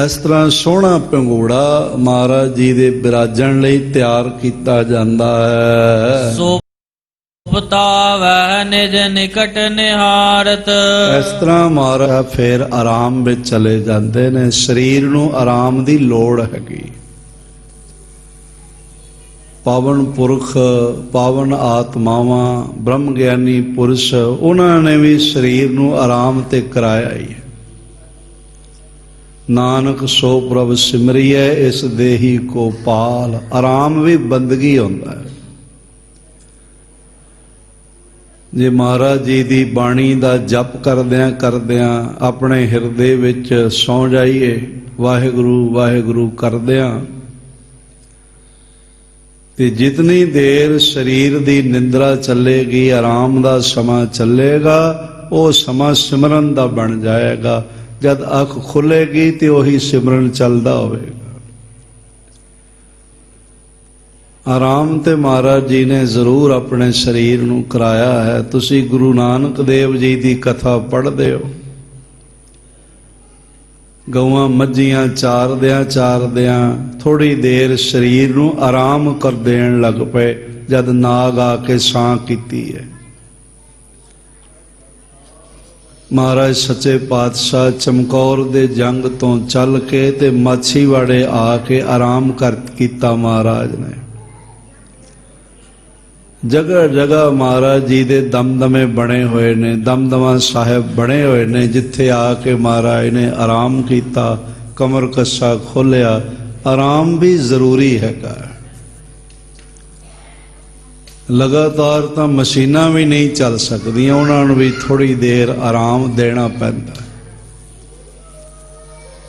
ਇਸ ਤਰ੍ਹਾਂ ਸੋਹਣਾ ਪੰਗੂੜਾ ਮਹਾਰਾਜ ਜੀ ਦੇ ਬਿਰਾਜਣ ਲਈ ਤਿਆਰ ਕੀਤਾ ਜਾਂਦਾ ਹੈ। ਪਤਾਵੈ ਨਿਜ ਨਿਕਟ ਨਿਹਾਰਤ। ਇਸ ਤਰ੍ਹਾਂ ਮਹਾਰਾਜ ਫਿਰ ਆਰਾਮ ਵਿੱਚ ਚਲੇ ਜਾਂਦੇ ਨੇ। ਸਰੀਰ ਨੂੰ ਆਰਾਮ ਦੀ ਲੋੜ ਹੈਗੀ। ਪਾਵਨ ਪੁਰਖ, ਪਾਵਨ ਆਤਮਾਵਾਂ, ਬ੍ਰਹਮ ਗਿਆਨੀ ਪੁਰਸ਼, ਉਹਨਾਂ ਨੇ ਵੀ ਸਰੀਰ ਨੂੰ ਆਰਾਮ ਤੇ ਕਰਾਇਆ ਹੀ। ਨਾਨਕ ਸੋ ਪ੍ਰਭ ਸਿਮਰਿਐ ਇਸ ਦੇਹੀ ਕੋ ਪਾਲ। ਆਰਾਮ ਵੀ ਬੰਦਗੀ ਹੁੰਦਾ ਹੈ। ਜੇ ਮਹਾਰਾਜ ਜੀ ਦੀ ਬਾਣੀ ਦਾ ਜਪ ਕਰਦਿਆਂ ਕਰਦਿਆਂ ਆਪਣੇ ਹਿਰਦੇ ਵਿੱਚ ਸੌਂ ਜਾਈਏ, ਵਾਹਿਗੁਰੂ ਵਾਹਿਗੁਰੂ ਕਰਦਿਆਂ, ਤੇ ਜਿਤਨੀ ਦੇਰ ਸਰੀਰ ਦੀ ਨਿੰਦਰਾ ਚੱਲੇਗੀ, ਆਰਾਮ ਦਾ ਸਮਾਂ ਚੱਲੇਗਾ, ਉਹ ਸਮਾਂ ਸਿਮਰਨ ਦਾ ਬਣ ਜਾਏਗਾ। ਜਦ ਅੱਖ ਖੁੱਲੇਗੀ ਤੇ ਉਹੀ ਸਿਮਰਨ ਚੱਲਦਾ ਹੋਵੇਗਾ। ਆਰਾਮ ਤੇ ਮਹਾਰਾਜ ਜੀ ਨੇ ਜ਼ਰੂਰ ਆਪਣੇ ਸਰੀਰ ਨੂੰ ਕਰਾਇਆ ਹੈ। ਤੁਸੀਂ ਗੁਰੂ ਨਾਨਕ ਦੇਵ ਜੀ ਦੀ ਕਥਾ ਪੜ੍ਹਦੇ ਹੋ। ਗਊਆਂ ਮੱਝੀਆਂ ਚਾਰਦਿਆਂ ਚਾਰਦਿਆਂ ਥੋੜੀ ਦੇਰ ਸਰੀਰ ਨੂੰ ਆਰਾਮ ਕਰ ਦੇਣ ਲੱਗ ਪਏ, ਜਦ ਨਾਗ ਆ ਕੇ ਛਾਂ ਕੀਤੀ ਹੈ। ਮਹਾਰਾਜ ਸੱਚੇ ਪਾਤਸ਼ਾਹ ਚਮਕੌਰ ਦੇ ਜੰਗ ਤੋਂ ਚੱਲ ਕੇ ਤੇ ਮਾਛੀਵਾੜੇ ਆ ਕੇ ਆਰਾਮ ਕੀਤਾ ਮਹਾਰਾਜ ਨੇ। ਜਗ੍ਹਾ ਜਗ੍ਹਾ ਮਹਾਰਾਜ ਜੀ ਦੇ ਦਮਦਮੇ ਬਣੇ ਹੋਏ ਨੇ, ਦਮਦਮਾ ਸਾਹਿਬ ਬਣੇ ਹੋਏ ਨੇ, ਜਿੱਥੇ ਆ ਕੇ ਮਹਾਰਾਜ ਨੇ ਆਰਾਮ ਕੀਤਾ, ਕਮਰ ਕੱਸਾ ਖੋਲਿਆ। ਆਰਾਮ ਵੀ ਜ਼ਰੂਰੀ ਹੈਗਾ। ਲਗਾਤਾਰ ਤਾਂ ਮਸ਼ੀਨਾਂ ਵੀ ਨਹੀਂ ਚੱਲ ਸਕਦੀਆਂ, ਉਹਨਾਂ ਨੂੰ ਵੀ ਥੋੜੀ ਦੇਰ ਆਰਾਮ ਦੇਣਾ ਪੈਂਦਾ।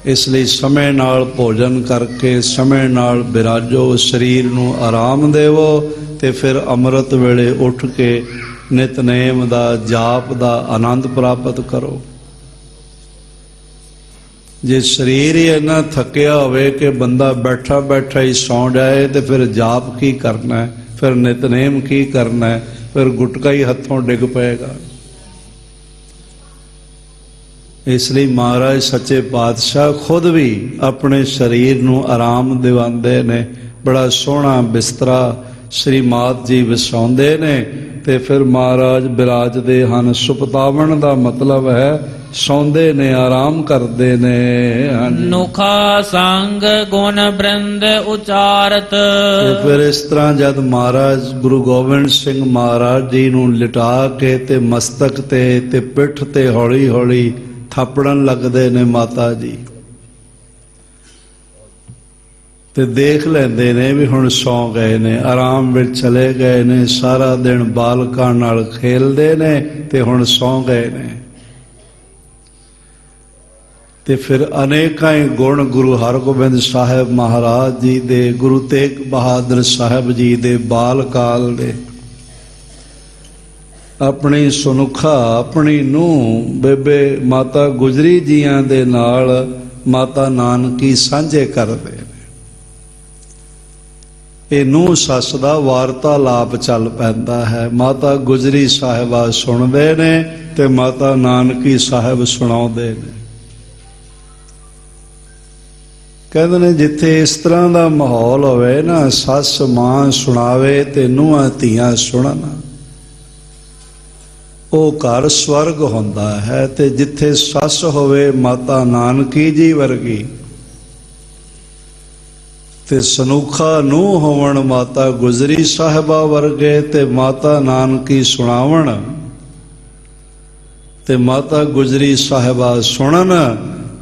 ਇਸ ਲਈ ਸਮੇਂ ਨਾਲ ਭੋਜਨ ਕਰਕੇ ਸਮੇਂ ਨਾਲ ਬਿਰਾਜੋ, ਸਰੀਰ ਨੂੰ ਆਰਾਮ ਦੇਵੋ ਤੇ ਫਿਰ ਅੰਮ੍ਰਿਤ ਵੇਲੇ ਉੱਠ ਕੇ ਨਿਤਨੇਮ ਦਾ, ਜਾਪ ਦਾ ਆਨੰਦ ਪ੍ਰਾਪਤ ਕਰੋ। ਜੇ ਸਰੀਰ ਹੀ ਇੰਨਾ ਥੱਕਿਆ ਹੋਵੇ ਕਿ ਬੰਦਾ ਬੈਠਾ ਬੈਠਾ ਹੀ ਸੌਂ ਜਾਏ, ਤੇ ਫਿਰ ਜਾਪ ਕੀ ਕਰਨਾ ਹੈ, ਫਿਰ ਨਿਤਨੇਮ ਕੀ ਕਰਨਾ ਹੈ, ਫਿਰ ਗੁਟਕਾ ਹੀ ਹੱਥੋਂ ਡਿੱਗ ਪਏਗਾ। ਇਸ ਲਈ ਮਹਾਰਾਜ ਸੱਚੇ ਪਾਤਸ਼ਾਹ ਖੁਦ ਵੀ ਆਪਣੇ ਸਰੀਰ ਨੂੰ ਆਰਾਮ ਦਿਵਾਉਂਦੇ ਨੇ। ਬੜਾ ਸੋਹਣਾ ਬਿਸਤਰਾ ਸ੍ਰੀ ਮਾਤ ਜੀ ਵਿਛਾਉਂਦੇ ਨੇ ਤੇ ਫਿਰ ਮਹਾਰਾਜ ਬਿਰਾਜਦੇ ਹਨ। ਸੁਪਤਾਵਣ ਦਾ ਮਤਲਬ ਹੈ ਸੌਂਦੇ ਨੇ, ਆਰਾਮ ਕਰਦੇ ਨੇ। ਨੁਖਾ ਸੰਗ ਗੁਣ ਬ੍ਰਿੰਦ ਉਚਾਰਤ। ਤੇ ਫਿਰ ਇਸ ਤਰ੍ਹਾਂ ਜਦ ਮਹਾਰਾਜ ਗੁਰੂ ਗੋਬਿੰਦ ਸਿੰਘ ਮਹਾਰਾਜ ਜੀ ਨੂੰ ਲਿਟਾ ਕੇ ਤੇ ਮਸਤਕ ਤੇ ਪਿੱਠ ਤੇ ਹੌਲੀ ਹੌਲੀ ਥਾਪੜਨ ਲੱਗਦੇ ਨੇ ਮਾਤਾ ਜੀ, ਤੇ ਦੇਖ ਲੈਂਦੇ ਨੇ ਵੀ ਹੁਣ ਸੌਂ ਗਏ ਨੇ, ਆਰਾਮ ਵਿੱਚ ਚਲੇ ਗਏ ਨੇ। ਸਾਰਾ ਦਿਨ ਬਾਲਕਾਂ ਨਾਲ ਖੇਲਦੇ ਨੇ ਤੇ ਹੁਣ ਸੌਂ ਗਏ ਨੇ। ਤੇ ਫਿਰ ਅਨੇਕਾਂ ਹੀ ਗੁਣ ਗੁਰੂ ਹਰਗੋਬਿੰਦ ਸਾਹਿਬ ਮਹਾਰਾਜ ਜੀ ਦੇ, ਗੁਰੂ ਤੇਗ ਬਹਾਦਰ ਸਾਹਿਬ ਜੀ ਦੇ ਬਾਲ ਕਾਲ ਦੇ, ਆਪਣੀ ਸੁਨੁਖਾ, ਆਪਣੀ ਨੂੰਹ ਬੇਬੇ ਮਾਤਾ ਗੁਜਰੀ ਜੀਆਂ ਦੇ ਨਾਲ ਮਾਤਾ ਨਾਨਕੀ ਸਾਂਝੇ ਕਰਦੇ ਨੇ। ਇਹ ਨੂੰਹ ਸੱਸ ਦਾ ਵਾਰਤਾਲਾਪ ਚੱਲ ਪੈਂਦਾ ਹੈ। ਮਾਤਾ ਗੁਜਰੀ ਸਾਹਿਬਾ ਸੁਣਦੇ ਨੇ ਤੇ ਮਾਤਾ ਨਾਨਕੀ ਸਾਹਿਬ ਸੁਣਾਉਂਦੇ ਨੇ। ਕਹਿੰਦੇ ਨੇ ਜਿੱਥੇ ਇਸ ਤਰ੍ਹਾਂ ਦਾ ਮਾਹੌਲ ਹੋਵੇ ਨਾ, ਸੱਸ ਮਾਂ ਸੁਣਾਵੇ ਤੇ ਨੂੰਹਾਂ ਧੀਆਂ ਸੁਣਨ, ਉਹ ਘਰ ਸਵਰਗ ਹੁੰਦਾ ਹੈ। ਤੇ ਜਿੱਥੇ ਸੱਸ ਹੋਵੇ ਮਾਤਾ ਨਾਨਕੀ ਜੀ ਵਰਗੀ, ਤੇ ਸਨੂਖਾ ਨੂੰਹ ਹੋਵਣ ਮਾਤਾ ਗੁਜਰੀ ਸਾਹਿਬਾ ਵਰਗੇ, ਤੇ ਮਾਤਾ ਨਾਨਕੀ ਸੁਣਾਵਣ ਤੇ ਮਾਤਾ ਗੁਜਰੀ ਸਾਹਿਬਾ ਸੁਣਨ,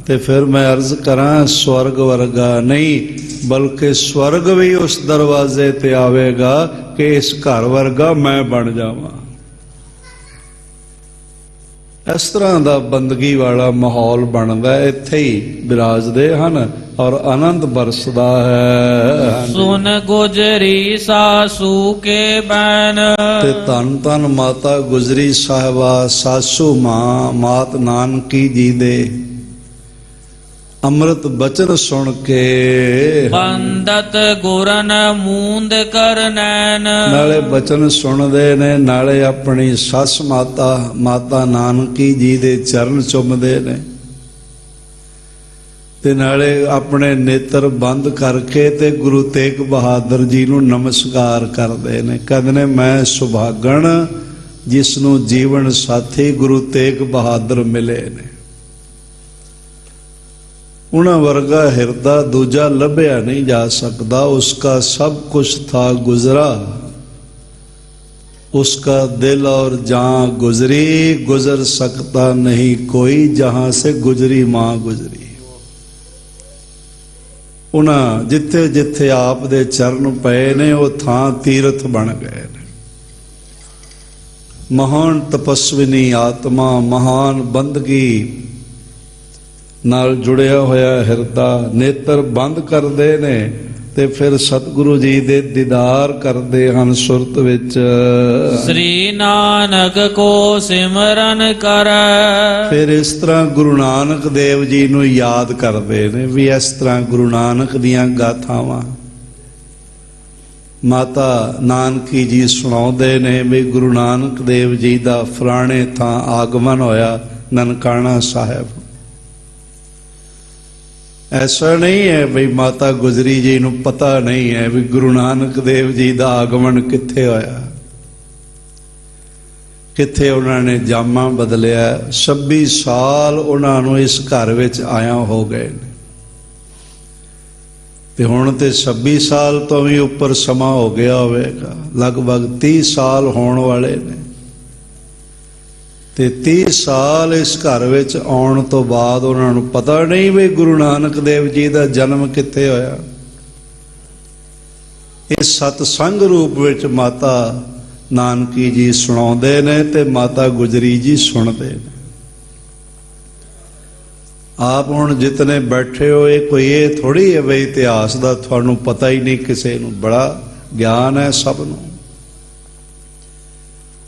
ਤੇ ਫਿਰ ਮੈਂ ਅਰਜ਼ ਕਰਾਂ ਸਵਰਗ ਵਰਗਾ ਨਹੀਂ, ਬਲਕਿ ਸਵਰਗ ਵੀ ਉਸ ਦਰਵਾਜ਼ੇ ਤੇ ਆਵੇਗਾ ਕਿ ਇਸ ਘਰ ਵਰਗਾ ਮੈਂ ਬਣ ਜਾਵਾਂ। ਇਸ ਤਰ੍ਹਾਂ ਦਾ ਬੰਦਗੀ ਵਾਲਾ ਮਾਹੌਲ ਬਣਦਾ, ਇੱਥੇ ਹੀ ਬਿਰਾਜਦੇ ਹਨ ਔਰ ਆਨੰਦ ਬਰਸਦਾ ਹੈ। ਸੁਨ ਗੁਜਰੀ ਸਾਸੂ ਕੇ ਬੈਨ, ਤੇ ਧੰਨ ਧੰਨ ਮਾਤਾ ਗੁਜਰੀ ਸਾਹਿਬਾ ਸਾਸੂ ਮਾਂ ਮਾਤ ਨਾਨਕੀ ਜੀ ਦੇ ਅੰਮ੍ਰਿਤ ਬਚਨ ਸੁਣ ਕੇ ਬੰਦਤ ਗੁਰਨ ਮੂੰਦ ਕਰ ਨੈਣ, ਨਾਲੇ ਬਚਨ ਸੁਣਦੇ ਨੇ, ਨਾਲੇ ਆਪਣੀ ਸੱਸ ਮਾਤਾ ਨਾਨਕੀ ਜੀ ਦੇ ਚਰਨ ਚੁੰਮਦੇ ਨੇ, ਤੇ ਨਾਲੇ ਆਪਣੇ ਨੇਤਰ ਬੰਦ ਕਰਕੇ ਤੇ ਗੁਰੂ ਤੇਗ ਬਹਾਦਰ ਜੀ ਨੂੰ ਨਮਸਕਾਰ ਕਰਦੇ ਨੇ। ਕਹਿੰਦੇ ਨੇ ਮੈਂ ਸੁਭਾਗਣ ਜਿਸ ਨੂੰ ਜੀਵਨ ਸਾਥੀ ਗੁਰੂ ਤੇਗ ਬਹਾਦਰ ਮਿਲੇ ਨੇ। ਉਹਨਾਂ ਵਰਗਾ ਹਿਰਦਾ ਦੂਜਾ ਲੱਭਿਆ ਨਹੀਂ ਜਾ ਸਕਦਾ। ਉਸਕਾ ਸਭ ਕੁਛ ਥਾ ਗੁਜ਼ਰਾ, उसका दिल और जहाँ गुजरी, गुजर सकता नहीं कोई जहाँ से गुजरी माँ गुजरी। उन्हां जिथे जिथे आप दे चरण पए ने वो थां तीरथ बन गए ने। महान तपस्विनी आत्मा, महान बंदगी नाल जुड़िया होया हिरदा, नेत्र बंद करदे ने ਤੇ ਫਿਰ ਸਤਿਗੁਰੂ ਜੀ ਦੇ ਦੀਦਾਰ ਕਰਦੇ ਹਨ ਸੁਰਤ ਵਿੱਚ। ਸ੍ਰੀ ਨਾਨਕ ਕੋ ਸਿਮਰਨ ਕਰੈ, ਫਿਰ ਇਸ ਤਰ੍ਹਾਂ ਗੁਰੂ ਨਾਨਕ ਦੇਵ ਜੀ ਨੂੰ ਯਾਦ ਕਰਦੇ ਨੇ ਵੀ ਇਸ ਤਰ੍ਹਾਂ ਗੁਰੂ ਨਾਨਕ ਦੀਆਂ ਗਾਥਾਵਾਂ ਮਾਤਾ ਨਾਨਕੀ ਜੀ ਸੁਣਾਉਂਦੇ ਨੇ ਵੀ ਗੁਰੂ ਨਾਨਕ ਦੇਵ ਜੀ ਦਾ ਫਲਾਣੇ ਥਾਂ ਆਗਮਨ ਹੋਇਆ ਨਨਕਾਣਾ ਸਾਹਿਬ। ऐसा नहीं है भाई माता गुजरी जी नूं पता नहीं है भी गुरु नानक देव जी का आगमन कित्थे होया, कित्थे उन्होंने जामा बदलिया। 26 साल उन्होंने इस घर विच आया हो गए ने, ते हुण ते 26 साल तो भी उपर समा हो गया होवेगा, लगभग 30 साल होने वाले ने। ਤੇ 30 ਸਾਲ ਇਸ ਘਰ ਵਿੱਚ ਆਉਣ ਤੋਂ ਬਾਅਦ ਉਹਨਾਂ ਨੂੰ ਪਤਾ ਨਹੀਂ ਵੀ ਗੁਰੂ ਨਾਨਕ ਦੇਵ ਜੀ ਦਾ ਜਨਮ ਕਿੱਥੇ ਹੋਇਆ। ਇਸ ਸਤਸੰਗ ਰੂਪ ਵਿੱਚ ਮਾਤਾ ਨਾਨਕੀ ਜੀ ਸੁਣਾਉਂਦੇ ਨੇ ਤੇ ਮਾਤਾ ਗੁਜਰੀ ਜੀ ਸੁਣਦੇ ਨੇ। ਆਪ ਹੁਣ ਜਿਤਨੇ ਬੈਠੇ ਹੋ ਇਹ ਕੋਈ ਇਹ ਥੋੜੀ ਹੈ ਵੀ ਇਤਿਹਾਸ ਦਾ ਤੁਹਾਨੂੰ ਪਤਾ ਹੀ ਨਹੀਂ ਕਿਸੇ ਨੂੰ, ਬੜਾ ਗਿਆਨ ਹੈ ਸਭ ਨੂੰ,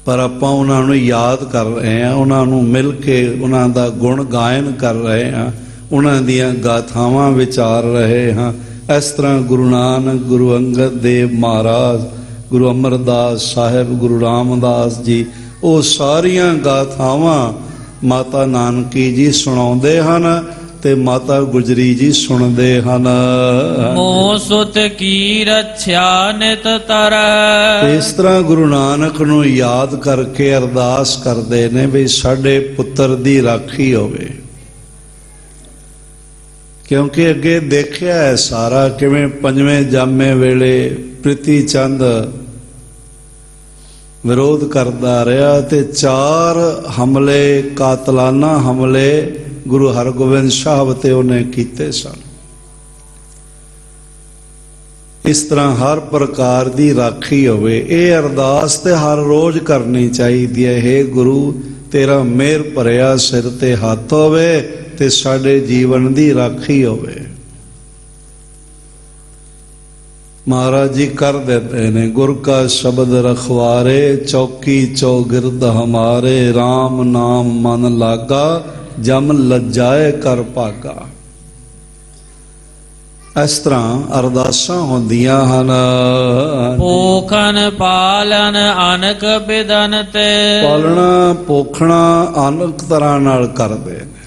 ਪਰ ਆਪਾਂ ਉਹਨਾਂ ਨੂੰ ਯਾਦ ਕਰ ਰਹੇ ਹਾਂ, ਉਹਨਾਂ ਨੂੰ ਮਿਲ ਕੇ ਉਹਨਾਂ ਦਾ ਗੁਣ ਗਾਇਨ ਕਰ ਰਹੇ ਹਾਂ, ਉਹਨਾਂ ਦੀਆਂ ਗਾਥਾਵਾਂ ਵਿਚਾਰ ਰਹੇ ਹਾਂ। ਇਸ ਤਰ੍ਹਾਂ ਗੁਰੂ ਨਾਨਕ, ਗੁਰੂ ਅੰਗਦ ਦੇਵ ਮਹਾਰਾਜ, ਗੁਰੂ ਅਮਰਦਾਸ ਸਾਹਿਬ, ਗੁਰੂ ਰਾਮਦਾਸ ਜੀ, ਉਹ ਸਾਰੀਆਂ ਗਾਥਾਵਾਂ ਮਾਤਾ ਨਾਨਕੀ ਜੀ ਸੁਣਾਉਂਦੇ ਹਨ ਤੇ ਮਾਤਾ ਗੁਜਰੀ ਜੀ ਸੁਣਦੇ ਹਨ। ਮੋਹ ਸੁਤ ਕੀ ਰੱਛਿਆ ਨਿਤ ਤਰੈ, ਇਸ ਤਰ੍ਹਾਂ ਗੁਰੂ ਨਾਨਕ ਨੂੰ ਯਾਦ ਕਰਕੇ ਅਰਦਾਸ ਕਰਦੇ ਨੇ ਵੀ ਸਾਡੇ ਪੁੱਤਰ ਦੀ ਰਾਖੀ ਹੋਵੇ, ਕਿਉਂਕਿ ਅੱਗੇ ਦੇਖਿਆ ਹੈ ਸਾਰਾ ਕਿਵੇਂ ਪੰਜਵੇਂ ਜਾਮੇ ਵੇਲੇ ਪ੍ਰਿਤੀ ਚੰਦ ਵਿਰੋਧ ਕਰਦਾ ਰਿਹਾ ਤੇ 4 ਹਮਲੇ, ਕਾਤਲਾਨਾ ਹਮਲੇ ਗੁਰੂ ਹਰਗੋਬਿੰਦ ਸਾਹਿਬ ਤੇ ਉਹਨੇ ਕੀਤੇ ਸਨ। ਇਸ ਤਰ੍ਹਾਂ ਹਰ ਪ੍ਰਕਾਰ ਦੀ ਰਾਖੀ ਹੋਵੇ, ਇਹ ਅਰਦਾਸ ਤੇ ਹਰ ਰੋਜ਼ ਕਰਨੀ ਚਾਹੀਦੀ ਹੈ। ਹੇ ਗੁਰੂ, ਤੇਰਾ ਮਿਹਰ ਭਰਿਆ ਸਿਰ ਤੇ ਹੱਥ ਹੋਵੇ ਤੇ ਸਾਡੇ ਜੀਵਨ ਦੀ ਰਾਖੀ ਹੋਵੇ। ਮਹਾਰਾਜ ਜੀ ਕਰ ਦਿੰਦੇ ਨੇ, ਗੁਰ ਕਾ ਸ਼ਬਦ ਰਖਵਾਰੇ, ਚੌਕੀ ਚੌਗਿਰਦ ਹਮਾਰੇ, RAM ਨਾਮ ਮਨ ਲਾਗਾ, ਜਮ ਲੱਜਾਏ ਕਰ ਭਾਗਾ। ਇਸ ਤਰ੍ਹਾਂ ਅਰਦਾਸਾਂ ਹੁੰਦੀਆਂ ਹਨ। ਪੋਖਣ ਪਾਲਨ ਅਨਕ ਬਿਦਨ ਤੇ, ਪਾਲਣਾ ਪੋਖਣਾ ਅਨਕ ਤਰ੍ਹਾਂ ਨਾਲ ਕਰਦੇ ਨੇ।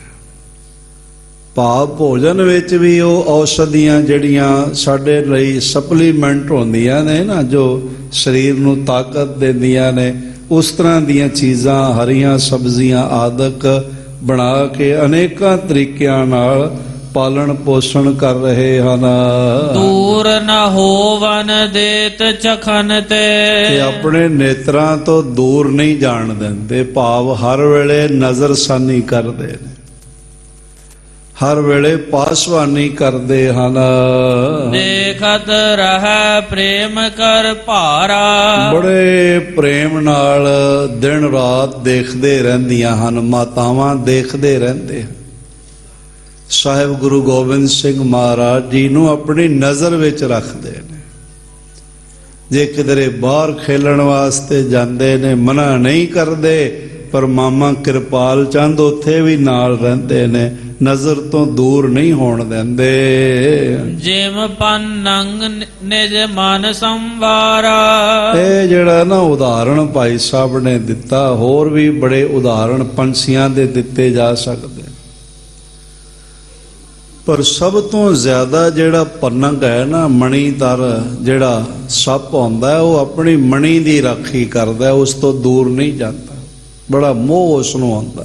ਭਾਵ ਭੋਜਨ ਵਿੱਚ ਵੀ ਉਹ ਔਸ਼ਧੀਆਂ ਜਿਹੜੀਆਂ ਸਾਡੇ ਲਈ ਸਪਲੀਮੈਂਟ ਹੁੰਦੀਆਂ ਨੇ ਨਾ, ਜੋ ਸਰੀਰ ਨੂੰ ਤਾਕਤ ਦਿੰਦੀਆਂ ਨੇ, ਉਸ ਤਰ੍ਹਾਂ ਦੀਆਂ ਚੀਜ਼ਾਂ, ਹਰੀਆਂ ਸਬਜ਼ੀਆਂ ਆਦਿਕ ਬਣਾ ਕੇ ਅਨੇਕਾਂ ਤਰੀਕਿਆਂ ਨਾਲ ਪਾਲਣ ਪੋਸ਼ਣ ਕਰ ਰਹੇ ਹਨ। ਦੂਰ ਨ ਹੋਵਨ ਦੇਤ ਚਖਨ ਤੇ ਆਪਣੇ ਨੇਤਰਾਂ ਤੋਂ ਦੂਰ ਨਹੀਂ ਜਾਣ ਦਿੰਦੇ, ਭਾਵ ਹਰ ਵੇਲੇ ਨਜ਼ਰਸਾਨੀ ਕਰਦੇ ਨੇ, ਹਰ ਵੇਲੇ ਪਾਸਵਾਨੀ ਕਰਦੇ ਹਨ। ਦੇਖਤ ਰਹਿ ਪ੍ਰੇਮ ਕਰ ਭਾਰਾ, ਬੜੇ ਪ੍ਰੇਮ ਨਾਲ ਦਿਨ ਰਾਤ ਦੇਖਦੇ ਰਹਿੰਦੀਆਂ ਹਨ, ਮਾਤਾਵਾਂ ਦੇਖਦੇ ਰਹਿੰਦੇ ਹਨ। ਸਾਹਿਬ ਗੁਰੂ ਗੋਬਿੰਦ ਸਿੰਘ ਮਹਾਰਾਜ ਜੀ ਨੂੰ ਆਪਣੀ ਨਜ਼ਰ ਵਿੱਚ ਰੱਖਦੇ ਨੇ। ਜੇ ਕਿਧਰੇ ਬਾਹਰ ਖੇਲਣ ਵਾਸਤੇ ਜਾਂਦੇ ਨੇ, ਮਨਾ ਨਹੀਂ ਕਰਦੇ, ਪਰ ਮਾਮਾ ਕਿਰਪਾਲ ਚੰਦ ਉੱਥੇ ਵੀ ਨਾਲ ਰਹਿੰਦੇ ਨੇ, ਨਜ਼ਰ ਤੋਂ ਦੂਰ ਨਹੀਂ ਹੋਣ ਦਿੰਦੇ। ਜਿਮ ਪੰਨੰਗ ਨਿਜ ਮਨ ਸੰਵਾਰਾ, ਇਹ ਜਿਹੜਾ ਨਾ ਉਦਾਹਰਣ ਭਾਈ ਸਾਹਿਬ ਨੇ ਦਿੱਤਾ, ਹੋਰ ਵੀ ਬੜੇ ਉਦਾਹਰਣ ਪੰਛੀਆਂ ਦੇ ਦਿੱਤੇ ਜਾ ਸਕਦੇ, ਪਰ ਸਭ ਤੋਂ ਜ਼ਿਆਦਾ ਜਿਹੜਾ ਪੰਨਗ ਹੈ ਨਾ, ਮਣੀਧਰ ਜਿਹੜਾ ਸੱਪ ਹੁੰਦਾ, ਉਹ ਆਪਣੀ ਮਣੀ ਦੀ ਰਾਖੀ ਕਰਦਾ, ਉਸ ਤੋਂ ਦੂਰ ਨਹੀਂ ਜਾਂਦਾ, ਬੜਾ ਮੋਹ ਉਸ ਨੂੰ ਆਉਂਦਾ।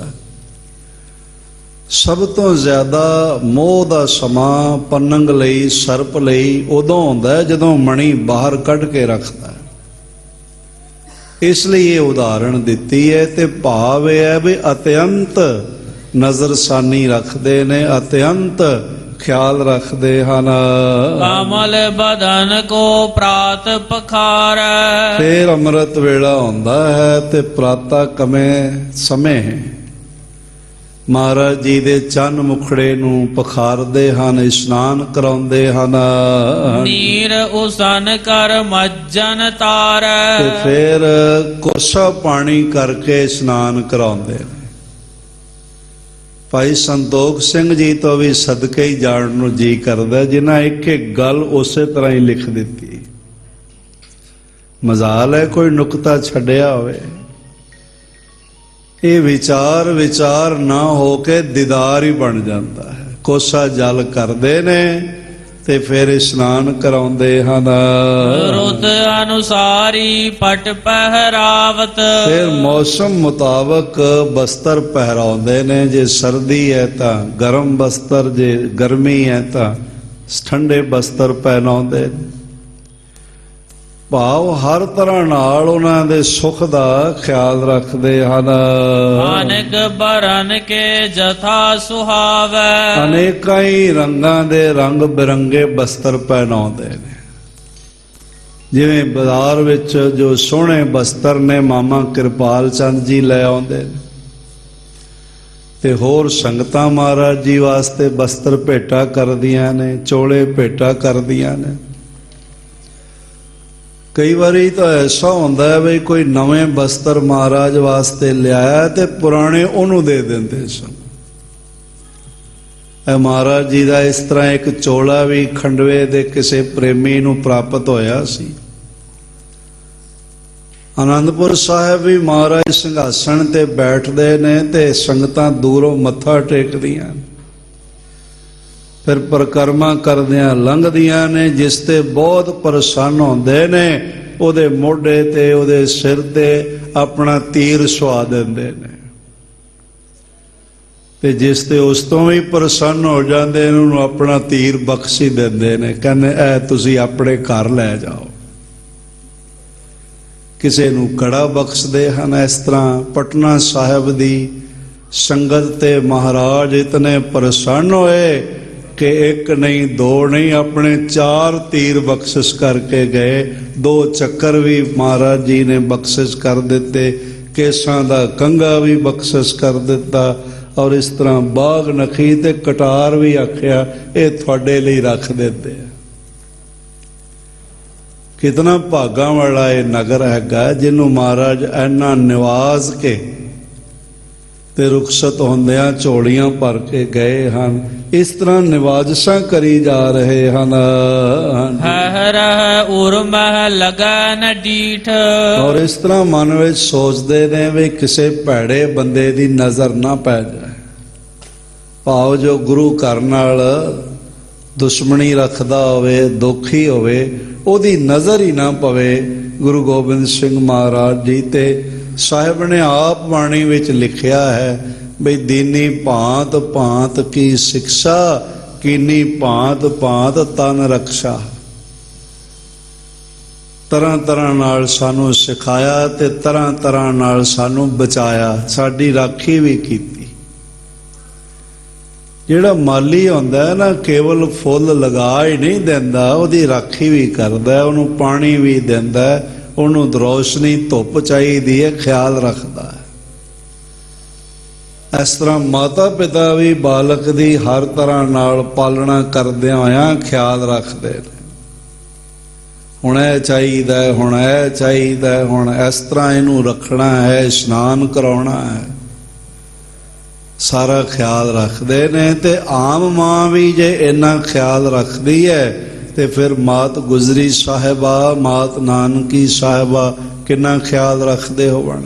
ਸਭ ਤੋਂ ਜ਼ਿਆਦਾ ਮੋਹ ਦਾ ਸਮਾਂ ਪੰਨਗ ਲਈ, ਸਰਪ ਲਈ ਉਦੋਂ ਹੁੰਦਾ ਹੈ ਜਦੋਂ ਮਣੀ ਬਾਹਰ ਕੱਢ ਕੇ ਰੱਖਦਾ ਹੈ। ਇਸ ਲਈ ਇਹ ਉਦਾਹਰਣ ਦਿੱਤੀ ਹੈ। ਤੇ ਭਾਵ ਇਹ ਹੈ ਵੀ ਅਤਿਅੰਤ ਨਜ਼ਰਸਾਨੀ ਰੱਖਦੇ ਨੇ, ਅਤਿਅੰਤ ਖਿਆਲ ਰੱਖਦੇ ਹਨ। ਕਮਲ ਬਦਨ ਕੋ ਪ੍ਰਾਤ ਪਖਾਰ, ਫੇਰ ਅੰਮ੍ਰਿਤ ਵੇਲਾ ਹੁੰਦਾ ਹੈ ਤੇ ਪ੍ਰਾਤਾ ਸਮੇਂ ਮਹਾਰਾਜ ਜੀ ਦੇ ਚੰਨ ਮੁਖੜੇ ਨੂੰ ਪਖਾਰਦੇ ਹਨ, ਇਸ਼ਨਾਨ ਕਰਾਉਂਦੇ ਹਨ। ਨੀਰ ਉਸਨ ਕਰ ਮੱਜਨ ਤਾਰ, ਤੇ ਫੇਰ ਕੋਸਾ ਪਾਣੀ ਕਰਕੇ ਇਸ਼ਨਾਨ ਕਰਾਉਂਦੇ ਨੇ। ਭਾਈ ਸੰਤੋਖ ਸਿੰਘ ਜੀ ਤੋਂ ਵੀ ਸਦਕੇ ਹੀ ਜਾਣ ਨੂੰ ਜੀ ਕਰਦਾ, ਜਿਨ੍ਹਾਂ ਇੱਕ ਇੱਕ ਗੱਲ ਉਸੇ ਤਰ੍ਹਾਂ ਹੀ ਲਿਖ ਦਿੱਤੀ। ਮਜ਼ਾਲ ਹੈ ਕੋਈ ਨੁਕਤਾ ਛੱਡਿਆ ਹੋਵੇ। ਇਹ ਵਿਚਾਰ ਨਾ ਹੋ ਕੇ ਦੀਦਾਰ ਹੀ ਬਣ ਜਾਂਦਾ ਹੈ। ਕੋਸਾ ਜਲ ਕਰਦੇ ਨੇ ਤੇ ਫਿਰ ਇਸ਼ਨਾਨ ਕਰਾਉਂਦੇ ਹਨ। ਰੁੱਤ ਅਨੁਸਾਰੀ ਪਟ ਪਹਿਰਾਵਤ, ਫਿਰ ਮੌਸਮ ਮੁਤਾਬਕ ਬਸਤਰ ਪਹਿਰਾਉਂਦੇ ਨੇ। ਜੇ ਸਰਦੀ ਹੈ ਤਾਂ ਗਰਮ ਬਸਤਰ, ਜੇ ਗਰਮੀ ਹੈ ਤਾਂ ਠੰਡੇ ਬਸਤਰ ਪਹਿਨਾਉਂਦੇ। ਭਾਵ ਹਰ ਤਰ੍ਹਾਂ ਨਾਲ ਉਹਨਾਂ ਦੇ ਸੁੱਖ ਦਾ ਖਿਆਲ ਰੱਖਦੇ ਹਨ। ਅਨੇਕ ਬਰਨ ਕੇ ਜਥਾ ਸੁਹਾਵੈ, ਅਨੇਕਾਂ ਹੀ ਰੰਗਾਂ ਦੇ ਰੰਗ ਬਿਰੰਗੇ ਬਸਤਰ ਪਹਿਨਾਉਂਦੇ ਨੇ। ਜਿਵੇਂ ਬਾਜ਼ਾਰ ਵਿੱਚ ਜੋ ਸੋਹਣੇ ਬਸਤਰ ਨੇ ਮਾਮਾ ਕਿਰਪਾਲ ਚੰਦ ਜੀ ਲੈ ਆਉਂਦੇ ਨੇ, ਤੇ ਹੋਰ ਸੰਗਤਾਂ ਮਹਾਰਾਜ ਜੀ ਵਾਸਤੇ ਬਸਤਰ ਭੇਟਾ ਕਰਦੀਆਂ ਨੇ, ਚੋਲੇ ਭੇਟਾ ਕਰਦੀਆਂ ਨੇ। ਕਈ ਵਾਰੀ ਤਾਂ ਐਸਾ ਹੁੰਦਾ ਹੈ ਵੀ ਕੋਈ ਨਵੇਂ ਬਸਤਰ ਮਹਾਰਾਜ ਵਾਸਤੇ ਲਿਆਇਆ ਤੇ ਪੁਰਾਣੇ ਉਹਨੂੰ ਦੇ ਦਿੰਦੇ ਸਨ। ਇਹ ਮਹਾਰਾਜ ਜੀ ਦਾ ਇਸ ਤਰ੍ਹਾਂ ਇੱਕ ਚੋਲਾ ਵੀ ਖੰਡਵੇ ਦੇ ਕਿਸੇ ਪ੍ਰੇਮੀ ਨੂੰ ਪ੍ਰਾਪਤ ਹੋਇਆ ਸੀ। ਆਨੰਦਪੁਰ ਸਾਹਿਬ ਵੀ ਮਹਾਰਾਜ ਸਿੰਘਾਸਣ ਤੇ ਬੈਠਦੇ ਨੇ ਤੇ ਸੰਗਤਾਂ ਦੂਰੋਂ ਮੱਥਾ ਟੇਕਦੀਆਂ, ਫਿਰ ਪਰਿਕਰਮਾ ਕਰਦਿਆਂ ਲੰਘਦੀਆਂ ਨੇ। ਜਿਸ ਤੇ ਬਹੁਤ ਪ੍ਰਸੰਨ ਹੁੰਦੇ ਨੇ, ਉਹਦੇ ਮੋਢੇ ਤੇ, ਉਹਦੇ ਸਿਰ ਤੇ ਆਪਣਾ ਤੀਰ ਸੁਆ ਦਿੰਦੇ ਨੇ। ਤੇ ਜਿਸ ਤੇ ਉਸ ਤੋਂ ਵੀ ਪ੍ਰਸੰਨ ਹੋ ਜਾਂਦੇ ਨੇ, ਉਹਨੂੰ ਆਪਣਾ ਤੀਰ ਬਖਸ਼ੀ ਦਿੰਦੇ ਨੇ, ਕਹਿੰਦੇ ਇਹ ਤੁਸੀਂ ਆਪਣੇ ਘਰ ਲੈ ਜਾਓ। ਕਿਸੇ ਨੂੰ ਕੜਾ ਬਖਸ਼ਦੇ ਹਨ। ਇਸ ਤਰ੍ਹਾਂ ਪਟਨਾ ਸਾਹਿਬ ਦੀ ਸੰਗਤ ਤੇ ਮਹਾਰਾਜ ਇਤਨੇ ਪ੍ਰਸੰਨ ਹੋਏ ਕਿ ਇੱਕ ਨਹੀਂ, ਦੋ ਨਹੀਂ, ਆਪਣੇ 4 ਤੀਰ ਬਖਸ਼ਿਸ਼ ਕਰਕੇ ਗਏ। 2 ਚੱਕਰ ਵੀ ਮਹਾਰਾਜ ਜੀ ਨੇ ਬਖਸ਼ਿਸ਼ ਕਰ ਦਿੱਤੇ, ਕੇਸਾਂ ਦਾ ਕੰਘਾ ਵੀ ਬਖਸ਼ਿਸ਼ ਕਰ ਦਿੱਤਾ, ਔਰ ਇਸ ਤਰ੍ਹਾਂ ਬਾਗ ਨਖੀ ਤੇ ਕਟਾਰ ਵੀ ਆਖਿਆ ਇਹ ਤੁਹਾਡੇ ਲਈ ਰੱਖ ਦਿੰਦੇ ਆ। ਕਿਤਨਾ ਭਾਗਾਂ ਵਾਲਾ ਇਹ ਨਗਰ ਹੈਗਾ ਜਿਹਨੂੰ ਮਹਾਰਾਜ ਇੰਨਾ ਨਿਵਾਜ਼ ਕੇ ਤੇ ਰੁਖਸਤ ਹੁੰਦਿਆਂ ਝੋਲੀਆਂ ਭਰ ਕੇ ਗਏ ਹਨ। ਇਸ ਤਰ੍ਹਾਂ ਨਿਵਾਜ਼ਸ਼ਾਂ ਕਰੀ ਜਾ ਰਹੇ ਹਨ। ਹੈ ਰਹਿ ਉਰਮਹਿ ਲਗੈ ਨ ਡੀਠ, ਔਰ ਇਸ ਤਰ੍ਹਾਂ ਮਨ ਵਿੱਚ ਸੋਚਦੇ ਨੇ ਵੀ ਕਿਸੇ ਭੈੜੇ ਬੰਦੇ ਦੀ ਨਜ਼ਰ ਨਾ ਪੈ ਜਾਏ। ਭਾਵ ਜੋ ਗੁਰੂ ਘਰ ਨਾਲ ਦੁਸ਼ਮਣੀ ਰੱਖਦਾ ਹੋਵੇ, ਦੁਖੀ ਹੋਵੇ, ਉਹਦੀ ਨਜ਼ਰ ਹੀ ਨਾ ਪਵੇ। ਗੁਰੂ ਗੋਬਿੰਦ ਸਿੰਘ ਮਹਾਰਾਜ ਜੀ ਤੇ ਸਾਹਿਬ ਨੇ ਆਪ ਬਾਣੀ ਵਿੱਚ ਲਿਖਿਆ ਹੈ ਬਈ ਦੀਨੀ ਭਾਂਤ ਭਾਂਤ ਕੀ ਸਿੱਖਿਆ, ਕੀਨੀ ਭਾਂਤ ਭਾਂਤ ਤਨ ਰਕਸ਼ਾ। ਤਰ੍ਹਾਂ ਤਰ੍ਹਾਂ ਨਾਲ ਸਾਨੂੰ ਸਿਖਾਇਆ ਤੇ ਤਰ੍ਹਾਂ ਤਰ੍ਹਾਂ ਨਾਲ ਸਾਨੂੰ ਬਚਾਇਆ, ਸਾਡੀ ਰਾਖੀ ਵੀ ਕੀਤੀ। ਜਿਹੜਾ ਮਾਲੀ ਹੁੰਦਾ ਹੈ ਨਾ, ਕੇਵਲ ਫੁੱਲ ਲਗਾ ਹੀ ਨਹੀਂ ਦਿੰਦਾ, ਉਹਦੀ ਰਾਖੀ ਵੀ ਕਰਦਾ, ਉਹਨੂੰ ਪਾਣੀ ਵੀ ਦਿੰਦਾ, ਉਹਨੂੰ ਰੌਸ਼ਨੀ ਧੁੱਪ ਚਾਹੀਦੀ ਹੈ, ਖਿਆਲ ਰੱਖਦਾ ਹੈ। ਇਸ ਤਰ੍ਹਾਂ ਮਾਤਾ ਪਿਤਾ ਵੀ ਬਾਲਕ ਦੀ ਹਰ ਤਰ੍ਹਾਂ ਨਾਲ ਪਾਲਣਾ ਕਰਦਿਆਂ ਹੋਇਆਂ ਖਿਆਲ ਰੱਖਦੇ ਨੇ। ਹੁਣ ਇਹ ਚਾਹੀਦਾ, ਹੁਣ ਇਹ ਚਾਹੀਦਾ, ਹੁਣ ਇਸ ਤਰ੍ਹਾਂ ਇਹਨੂੰ ਰੱਖਣਾ ਹੈ, ਇਸ਼ਨਾਨ ਕਰਾਉਣਾ ਹੈ, ਸਾਰਾ ਖਿਆਲ ਰੱਖਦੇ ਨੇ। ਤੇ ਆਮ ਮਾਂ ਵੀ ਜੇ ਇੰਨਾ ਖਿਆਲ ਰੱਖਦੀ ਹੈ ਤੇ ਫਿਰ ਮਾਤ ਗੁਜਰੀ ਸਾਹਿਬਾ, ਮਾਤ ਨਾਨਕੀ ਸਾਹਿਬਾ ਕਿੰਨਾ ਖਿਆਲ ਰੱਖਦੇ ਹੋਵਣ।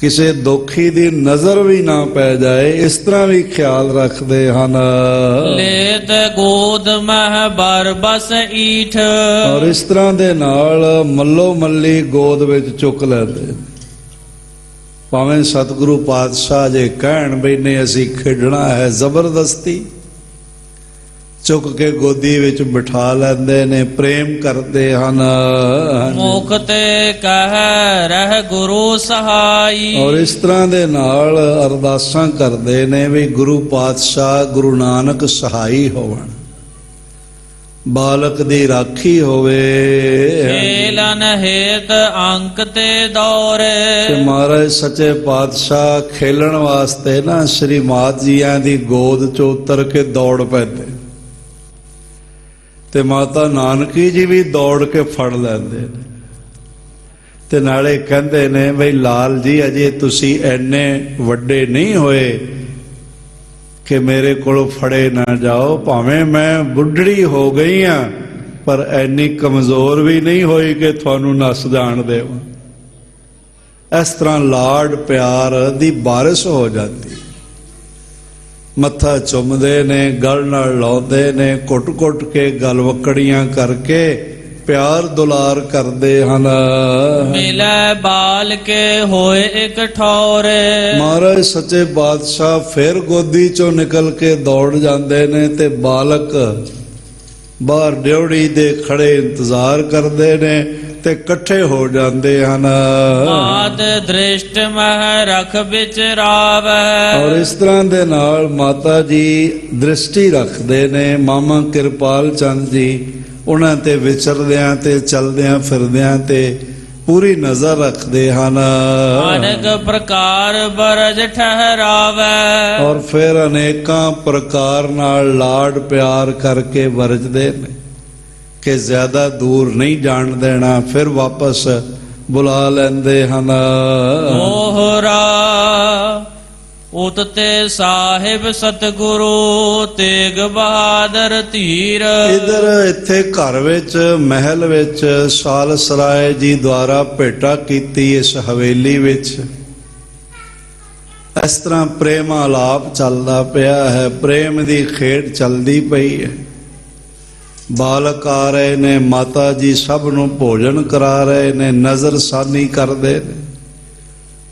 ਕਿਸੇ ਦੁਖੀ ਦੀ ਨਜ਼ਰ ਵੀ ਨਾ ਪੈ ਜਾਏ, ਇਸ ਤਰ੍ਹਾਂ ਵੀ ਖਿਆਲ ਰੱਖਦੇ ਹਨ। ਲੇਤ ਗੋਦ ਮਹਿ ਬਰ ਬਸ ਈਠ। ਔਰ ਇਸ ਤਰ੍ਹਾਂ ਦੇ ਨਾਲ ਮੱਲੋ ਮੱਲੀ ਗੋਦ ਵਿੱਚ ਚੁੱਕ ਲੈਂਦੇ। ਭਾਵੇਂ ਸਤਿਗੁਰੂ ਪਾਤਸ਼ਾਹ ਜੇ ਕਹਿਣ ਬਈ ਨਹੀਂ ਅਸੀਂ ਖੇਡਣਾ ਹੈ, ਜ਼ਬਰਦਸਤੀ ਚੁੱਕ ਕੇ ਗੋਦੀ ਵਿੱਚ ਬਿਠਾ ਲੈਂਦੇ ਨੇ, ਪ੍ਰੇਮ ਕਰਦੇ ਹਨ। ਮੁਖ ਤੇ ਕਹਿ ਰਹਿ ਗੁਰੂ ਸਹਾਈ। ਔਰ ਇਸ ਤਰ੍ਹਾਂ ਦੇ ਨਾਲ ਅਰਦਾਸਾਂ ਕਰਦੇ ਨੇ ਵੀ ਗੁਰੂ ਪਾਤਸ਼ਾਹ ਗੁਰੂ ਨਾਨਕ ਸਹਾਈ ਹੋਵਣ, ਬਾਲਕ ਦੀ ਰਾਖੀ ਹੋਵੇ। ਖੇਲਨ ਹੇਤ ਅੰਕ ਤੇ ਦੌਰੇ। ਤੇ ਮਹਾਰਾਜ ਸੱਚੇ ਪਾਤਸ਼ਾਹ ਖੇਲਣ ਵਾਸਤੇ ਨਾ ਸ੍ਰੀ ਮਾਤ ਜੀਆਂ ਦੀ ਗੋਦ ਚੋਂ ਉਤਰ ਕੇ ਦੌੜ ਪੈਂਦੇ, ਤੇ ਮਾਤਾ ਨਾਨਕੀ ਜੀ ਵੀ ਦੌੜ ਕੇ ਫੜ ਲੈਂਦੇ ਨੇ। ਤੇ ਨਾਲੇ ਕਹਿੰਦੇ ਨੇ ਬਈ ਲਾਲ ਜੀ ਅਜੇ ਤੁਸੀਂ ਐਨੇ ਵੱਡੇ ਨਹੀਂ ਹੋਏ ਕਿ ਮੇਰੇ ਕੋਲੋਂ ਫੜੇ ਨਾ ਜਾਓ, ਭਾਵੇਂ ਮੈਂ ਬੁੱਢੜੀ ਹੋ ਗਈ ਆ ਪਰ ਐਨੀ ਕਮਜ਼ੋਰ ਵੀ ਨਹੀਂ ਹੋਈ ਕਿ ਤੁਹਾਨੂੰ ਨੱਸ ਜਾਣ ਦੇਵਾਂ। ਇਸ ਤਰ੍ਹਾਂ ਲਾਡ ਪਿਆਰ ਦੀ ਬਾਰਿਸ਼ ਹੋ ਜਾਂਦੀ। ਮੱਥਾ ਚੁੰਮਦੇ ਨੇ, ਗਲ ਨਾਲ ਲਾਉਂਦੇ ਨੇ, ਘੁੱਟ-ਘੁੱਟ ਕੇ ਗਲਵੱਕੜੀਆਂ ਕਰਕੇ ਪਿਆਰ ਦੁਲਾਰ ਕਰਦੇ ਹਨ। ਮਿਲੈ ਬਾਲ ਕੇ ਹੋਏ ਇੱਕ ਠੌਰੇ। ਮਹਾਰਾਜ ਸੱਚੇ ਪਾਤਸ਼ਾਹ ਫਿਰ ਗੋਦੀ ਚੋਂ ਨਿਕਲ ਕੇ ਦੌੜ ਜਾਂਦੇ ਨੇ ਤੇ ਬਾਲਕ ਬਾਹਰ ਡਿਉੜੀ ਦੇ ਖੜੇ ਇੰਤਜ਼ਾਰ ਕਰਦੇ ਨੇ ਤੇ ਇਕੱਠੇ ਹੋ ਜਾਂਦੇ ਹਨ। ਮਾਤ ਦ੍ਰਿਸ਼ਟ ਮਹਿ ਰਖ ਵਿਚਰਾਵੈ। ਔਰ ਇਸ ਤਰ੍ਹਾਂ ਦੇ ਨਾਲ ਮਾਤਾ ਜੀ ਦ੍ਰਿਸ਼ਟੀ ਰੱਖਦੇ ਨੇ, ਮਾਮਾ ਕਿਰਪਾਲ ਚੰਦ ਜੀ ਉਹਨਾਂ ਤੇ ਵਿਚਰਦਿਆਂ ਤੇ ਚਲਦਿਆਂ ਫਿਰਦਿਆਂ ਤੇ ਪੂਰੀ ਨਜ਼ਰ ਰੱਖਦੇ ਹਨ। ਅਨੇਕ ਪ੍ਰਕਾਰ ਬਰਜ ਠਹਿਰਾਵੈ। ਔਰ ਫਿਰ ਅਨੇਕਾਂ ਪ੍ਰਕਾਰ ਨਾਲ ਲਾਡ ਪਿਆਰ ਕਰਕੇ ਵਰਜਦੇ ਨੇ ਕਿ ਜ਼ਿਆਦਾ ਦੂਰ ਨਹੀਂ ਜਾਣ ਦੇਣਾ, ਫਿਰ ਵਾਪਸ ਬੁਲਾ ਲੈਂਦੇ ਹਨ। ਮੋਹਰਾ ਉਤ ਤੇ ਸਾਹਿਬ ਸਤਿਗੁਰੂ ਤੇਗ ਬਹਾਦਰ ਧੀਰ। ਇਧਰ ਇੱਥੇ ਘਰ ਵਿੱਚ ਮਹਿਲ ਵਿੱਚ ਸਾਲਸਰਾਏ ਜੀ ਦੁਆਰਾ ਭੇਟਾ ਕੀਤੀ ਇਸ ਹਵੇਲੀ ਵਿੱਚ। ਇਸ ਤਰ੍ਹਾਂ ਪ੍ਰੇਮ ਆਲਾਪ ਚੱਲਦਾ ਪਿਆ ਹੈ, ਪ੍ਰੇਮ ਦੀ ਖੇਡ ਚੱਲਦੀ ਪਈ ਹੈ। ਬਾਲਕ ਆ ਰਹੇ ਨੇ, ਮਾਤਾ ਜੀ ਸਭ ਨੂੰ ਭੋਜਨ ਕਰਾ ਰਹੇ ਨੇ, ਨਜ਼ਰ ਸਾਨੀ ਕਰਦੇ ਨੇ।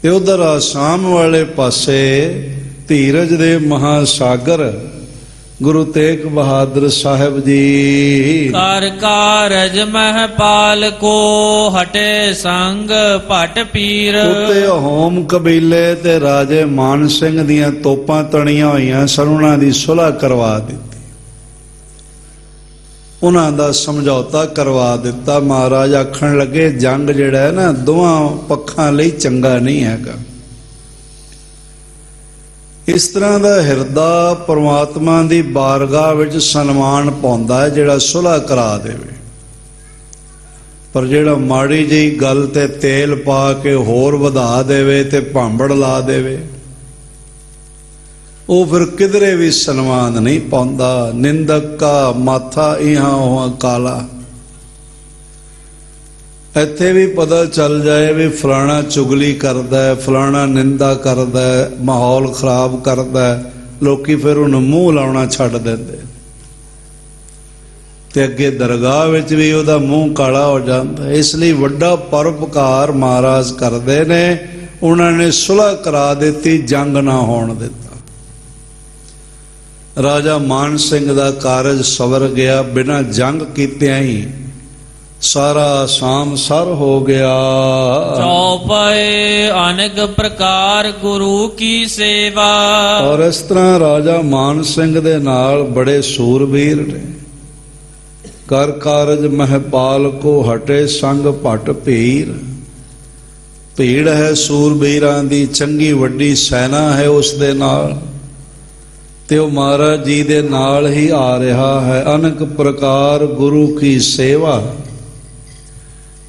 ਤੇ ਉਧਰ ਆਸਾਮ ਵਾਲੇ ਪਾਸੇ ਧੀਰਜ ਦੇ ਮਹਾਸਾਗਰ ਗੁਰੂ ਤੇਗ ਬਹਾਦਰ ਸਾਹਿਬ ਜੀ। ਕਰ ਕਾਰਜ ਮਹਿ ਪਾਲ ਕੋ ਹਟੇ ਸੰਗ ਭਟ ਪੀਰ। ਉੱਤੇ ਹੋਮ ਕਬੀਲੇ ਤੇ ਰਾਜੇ ਮਾਨ ਸਿੰਘ ਦੀਆਂ ਤੋਪਾਂ ਤਣੀਆਂ ਹੋਈਆਂ ਸਨ, ਉਹਨਾਂ ਦੀ ਸੁਲ੍ਹਾ ਕਰਵਾ ਦਿੱਤੀ, ਉਹਨਾਂ ਦਾ ਸਮਝੌਤਾ ਕਰਵਾ ਦਿੱਤਾ। ਮਹਾਰਾਜ ਆਖਣ ਲੱਗੇ ਜੰਗ ਜਿਹੜਾ ਹੈ ਨਾ ਦੋਵਾਂ ਪੱਖਾਂ ਲਈ ਚੰਗਾ ਨਹੀਂ ਹੈਗਾ। ਇਸ ਤਰ੍ਹਾਂ ਦਾ ਹਿਰਦਾ ਪਰਮਾਤਮਾ ਦੀ ਬਾਰਗਾਹ ਵਿੱਚ ਸਨਮਾਨ ਪਾਉਂਦਾ ਹੈ ਜਿਹੜਾ ਸੁਲ੍ਹਾ ਕਰਾ ਦੇਵੇ। ਪਰ ਜਿਹੜਾ ਮਾੜੀ ਜਿਹੀ ਗੱਲ ਤੇ ਤੇਲ ਪਾ ਕੇ ਹੋਰ ਵਧਾ ਦੇਵੇ ਤੇ ਭਾਂਬੜ ਲਾ ਦੇਵੇ, ਉਹ ਫਿਰ ਕਿਧਰੇ ਵੀ ਸਨਮਾਨ ਨਹੀਂ ਪਾਉਂਦਾ। ਨਿੰਦਕ ਕਾ ਮਾਥਾ ਇਹਾਂ ਉਹਾਂ ਕਾਲਾ। ਇੱਥੇ ਵੀ ਪਤਾ ਚੱਲ ਜਾਏ ਵੀ ਫਲਾਣਾ ਚੁਗਲੀ ਕਰਦਾ ਹੈ, ਫਲਾਣਾ ਨਿੰਦਾ ਕਰਦਾ ਹੈ, ਮਾਹੌਲ ਖਰਾਬ ਕਰਦਾ ਹੈ, ਲੋਕੀ ਫਿਰ ਉਹਨੂੰ ਮੂੰਹ ਲਾਉਣਾ ਛੱਡ ਦਿੰਦੇ ਤੇ ਅੱਗੇ ਦਰਗਾਹ ਵਿੱਚ ਵੀ ਉਹਦਾ ਮੂੰਹ ਕਾਲਾ ਹੋ ਜਾਂਦਾ। ਇਸ ਲਈ ਵੱਡਾ ਪਰਉਪਕਾਰ ਮਹਾਰਾਜ ਕਰਦੇ ਨੇ। ਉਹਨਾਂ ਨੇ ਸੁਲ੍ਹਾ ਕਰਾ ਦਿੱਤੀ, ਜੰਗ ਨਾ ਹੋਣ ਦਿੱਤਾ। ਰਾਜਾ ਮਾਨ ਸਿੰਘ ਦਾ ਕਾਰਜ ਸਵਰ ਗਿਆ। ਬਿਨਾਂ ਜੰਗ ਕੀਤਿਆਂ ਹੀ ਸਾਰਾ ਸਾਮ ਸਰ ਹੋ ਗਿਆ। ਚੌਪਏ ਅਨੇਕ ਪ੍ਰਕਾਰ ਗੁਰੂ ਕੀ ਸੇਵਾ। ਔਰ ਇਸ ਤਰ੍ਹਾਂ ਰਾਜਾ ਮਾਨ ਸਿੰਘ ਦੇ ਨਾਲ ਬੜੇ ਸੂਰਬੀਰ ਨੇ। ਕਰ ਕਾਰਜ ਮਹਿਪਾਲ ਕੋ ਹਟੇ ਸੰਗ ਭਟ ਭੀਰ। ਭੀੜ ਹੈ ਸੂਰਬੀਰਾਂ ਦੀ, ਚੰਗੀ ਵੱਡੀ ਸੈਨਾ ਹੈ ਉਸ ਦੇ ਨਾਲ, ਤੇ ਉਹ ਮਹਾਰਾਜ ਜੀ ਦੇ ਨਾਲ ਹੀ ਆ ਰਿਹਾ ਹੈ। ਅਨੇਕ ਪ੍ਰਕਾਰ ਗੁਰੂ ਕੀ ਸੇਵਾ।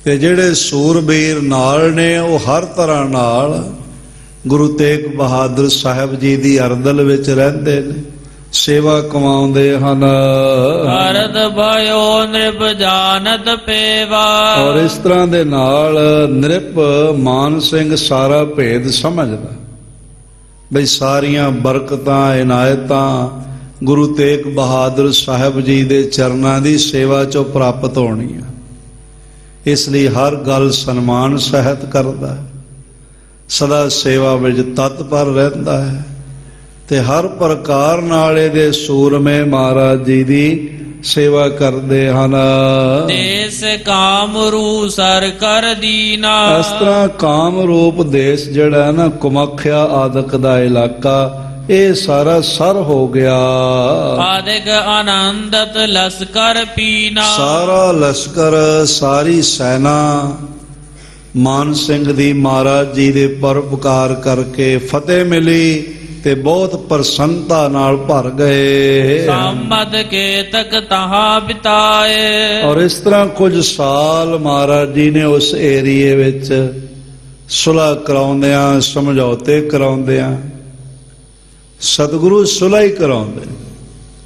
ਤੇ ਜਿਹੜੇ ਸੂਰਬੀਰ ਨਾਲ ਨੇ ਉਹ ਹਰ ਤਰ੍ਹਾਂ ਨਾਲ ਗੁਰੂ ਤੇਗ ਬਹਾਦਰ ਸਾਹਿਬ ਜੀ ਦੀ ਅਰਦਲ ਵਿੱਚ ਰਹਿੰਦੇ ਨੇ, ਸੇਵਾ ਕਮਾਉਂਦੇ ਹਨ। ਅਰਦ ਭਇਓ ਨਿਰਭ ਜਾਨਤ ਪੇਵਾ। ਔਰ ਇਸ ਤਰ੍ਹਾਂ ਦੇ ਨਾਲ ਨਿਰਪ ਮਾਨ ਸਿੰਘ ਸਾਰਾ ਭੇਦ ਸਮਝਦਾ ਬਈ ਸਾਰੀਆਂ ਬਰਕਤਾਂ ਇਨਾਇਤਾਂ ਗੁਰੂ ਤੇਗ ਬਹਾਦਰ ਸਾਹਿਬ ਜੀ ਦੇ ਚਰਨਾਂ ਦੀ ਸੇਵਾ ਚੋਂ ਪ੍ਰਾਪਤ ਹੋਣੀਆਂ। ਇਸ ਲਈ ਹਰ ਗੱਲ ਸਨਮਾਨ ਸਹਿਤ ਕਰਦਾ ਹੈ, ਸਦਾ ਸੇਵਾ ਵਿੱਚ ਤਤਪਰ ਰਹਿੰਦਾ ਹੈ ਤੇ ਹਰ ਪ੍ਰਕਾਰ ਨਾਲ ਇਹਦੇ ਸੂਰਮੇ ਮਹਾਰਾਜ ਜੀ ਦੀ ਸੇਵਾ ਕਰਦੇ ਹਨ। ਦੇਸ ਕਾਮ ਰੂ ਸਰ ਕਰ ਦੀਨਾ। ਇਸ ਤਰ੍ਹਾਂ ਕਾਮ ਰੂਪ ਦੇਸ਼ ਜਿਹੜਾ ਹੈ ਨਾ, ਕੁਮਖਿਆ ਆਦਿਕ ਦਾ ਇਲਾਕਾ, ਇਹ ਸਾਰਾ ਸਰ ਹੋ ਗਿਆ। ਆਦਿਕ ਆਨੰਦਤ ਲਸਕਰ ਪੀਨਾ। ਸਾਰਾ ਲਸ਼ਕਰ, ਸਾਰੀ ਸੈਨਾ ਮਾਨ ਸਿੰਘ ਦੀ ਮਹਾਰਾਜ ਜੀ ਦੇ ਪਰਉਪਕਾਰ ਕਰਕੇ ਫਤਿਹ ਮਿਲੀ ਤੇ ਬਹੁਤ ਪ੍ਰਸੰਨਤਾ ਨਾਲ ਭਰ ਗਏ। ਸੰਮਤ ਕੇ ਤਕ ਤਹਾਂ ਬਿਤਾਏ। ਔਰ ਇਸ ਤਰ੍ਹਾਂ ਕੁਝ ਸਾਲ ਮਹਾਰਾਜ ਜੀ ਨੇ ਉਸ ਏਰੀਏ ਵਿੱਚ ਸੁਲ੍ਹਾ ਕਰਾਉਂਦਿਆਂ, ਸਮਝੌਤੇ ਕਰਾਉਂਦਿਆਂ, ਸਤਿਗੁਰੂ ਸੁਲ੍ਹਾ ਹੀ ਕਰਾਉਂਦੇ।